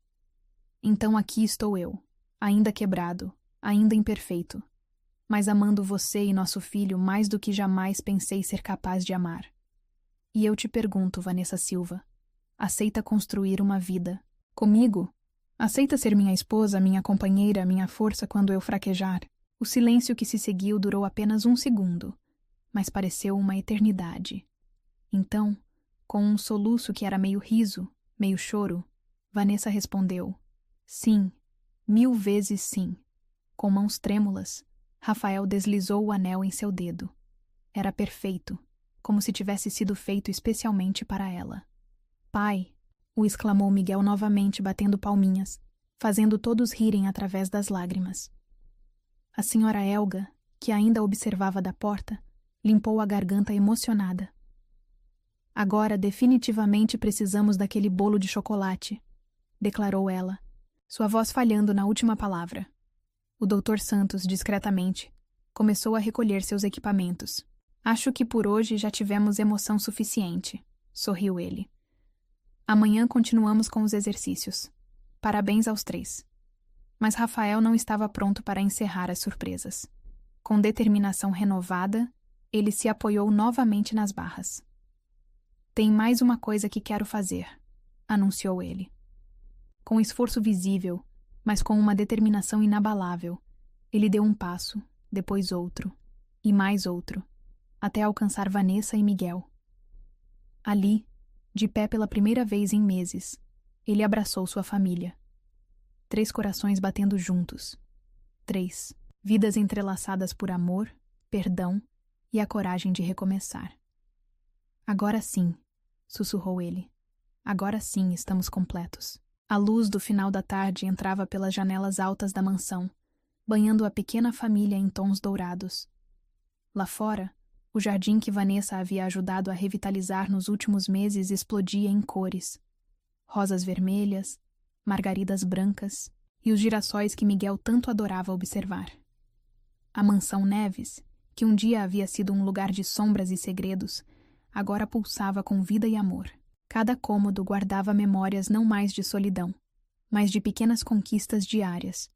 Então aqui estou eu, ainda quebrado, ainda imperfeito, mas amando você e nosso filho mais do que jamais pensei ser capaz de amar. E eu te pergunto, Vanessa Silva, aceita construir uma vida comigo? Aceita ser minha esposa, minha companheira, minha força quando eu fraquejar? O silêncio que se seguiu durou apenas 1 segundo, mas pareceu uma eternidade. Então, com um soluço que era meio riso, meio choro, Vanessa respondeu, sim, 1000 vezes sim. Com mãos trêmulas, Rafael deslizou o anel em seu dedo. Era perfeito, como se tivesse sido feito especialmente para ela. Pai, o exclamou Miguel novamente batendo palminhas, fazendo todos rirem através das lágrimas. A senhora Elga, que ainda observava da porta, limpou a garganta emocionada. Agora definitivamente precisamos daquele bolo de chocolate, declarou ela, sua voz falhando na última palavra. O Dr. Santos, discretamente, começou a recolher seus equipamentos. Acho que por hoje já tivemos emoção suficiente, sorriu ele. Amanhã continuamos com os exercícios. Parabéns aos 3. Mas Rafael não estava pronto para encerrar as surpresas. Com determinação renovada, ele se apoiou novamente nas barras. Tem mais uma coisa que quero fazer, anunciou ele. Com esforço visível, mas com uma determinação inabalável, ele deu um passo, depois outro, e mais outro, até alcançar Vanessa e Miguel. Ali, de pé pela primeira vez em meses, ele abraçou sua família. 3 corações batendo juntos. 3 vidas entrelaçadas por amor, perdão e a coragem de recomeçar. Agora sim, sussurrou ele. Agora sim estamos completos. A luz do final da tarde entrava pelas janelas altas da mansão, banhando a pequena família em tons dourados. Lá fora, O jardim que Vanessa havia ajudado a revitalizar nos últimos meses explodia em cores. Rosas vermelhas, margaridas brancas e os girassóis que Miguel tanto adorava observar. A mansão Neves, que um dia havia sido um lugar de sombras e segredos, agora pulsava com vida e amor. Cada cômodo guardava memórias não mais de solidão, mas de pequenas conquistas diárias.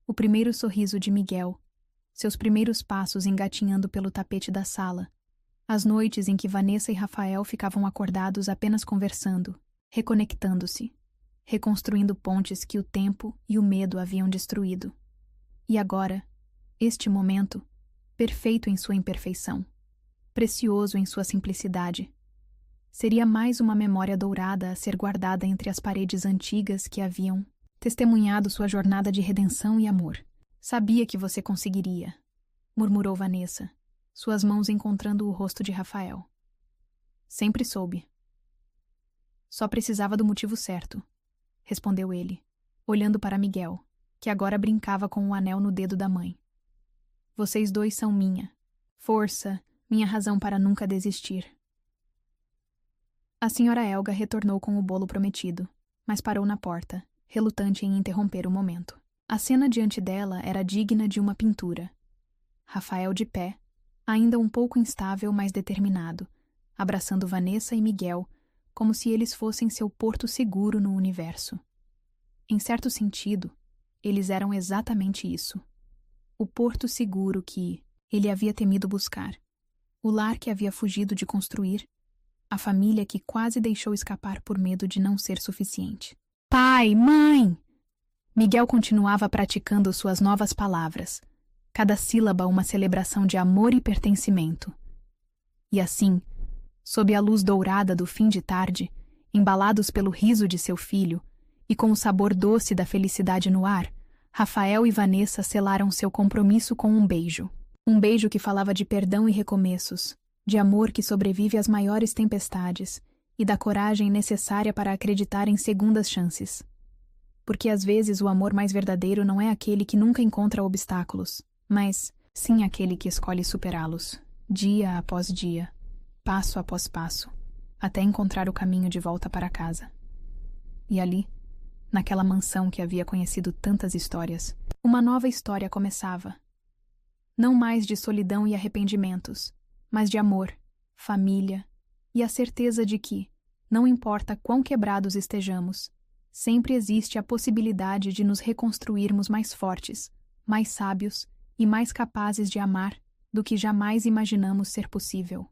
O primeiro sorriso de Miguel, seus primeiros passos engatinhando pelo tapete da sala, as noites em que Vanessa e Rafael ficavam acordados apenas conversando, reconectando-se, reconstruindo pontes que o tempo e o medo haviam destruído. E agora, este momento, perfeito em sua imperfeição, precioso em sua simplicidade, seria mais uma memória dourada a ser guardada entre as paredes antigas que haviam testemunhado sua jornada de redenção e amor. Sabia que você conseguiria, murmurou Vanessa, suas mãos encontrando o rosto de Rafael. Sempre soube. Só precisava do motivo certo, respondeu ele, olhando para Miguel, que agora brincava com o anel no dedo da mãe. Vocês dois são minha força, minha razão para nunca desistir. A senhora Helga retornou com o bolo prometido, mas parou na porta, relutante em interromper o momento. A cena diante dela era digna de uma pintura. Rafael de pé, ainda um pouco instável, mas determinado, abraçando Vanessa e Miguel, como se eles fossem seu porto seguro no universo. Em certo sentido, eles eram exatamente isso. O porto seguro que ele havia temido buscar, o lar que havia fugido de construir, a família que quase deixou escapar por medo de não ser suficiente. Pai, mãe! Miguel continuava praticando suas novas palavras, cada sílaba uma celebração de amor e pertencimento. E assim, sob a luz dourada do fim de tarde, embalados pelo riso de seu filho e com o sabor doce da felicidade no ar, Rafael e Vanessa selaram seu compromisso com um beijo. Um beijo que falava de perdão e recomeços, de amor que sobrevive às maiores tempestades e da coragem necessária para acreditar em segundas chances. Porque às vezes o amor mais verdadeiro não é aquele que nunca encontra obstáculos, mas sim aquele que escolhe superá-los, dia após dia, passo após passo, até encontrar o caminho de volta para casa. E ali, naquela mansão que havia conhecido tantas histórias, uma nova história começava. Não mais de solidão e arrependimentos, mas de amor, família e a certeza de que, não importa quão quebrados estejamos, sempre existe a possibilidade de nos reconstruirmos mais fortes, mais sábios e mais capazes de amar do que jamais imaginamos ser possível.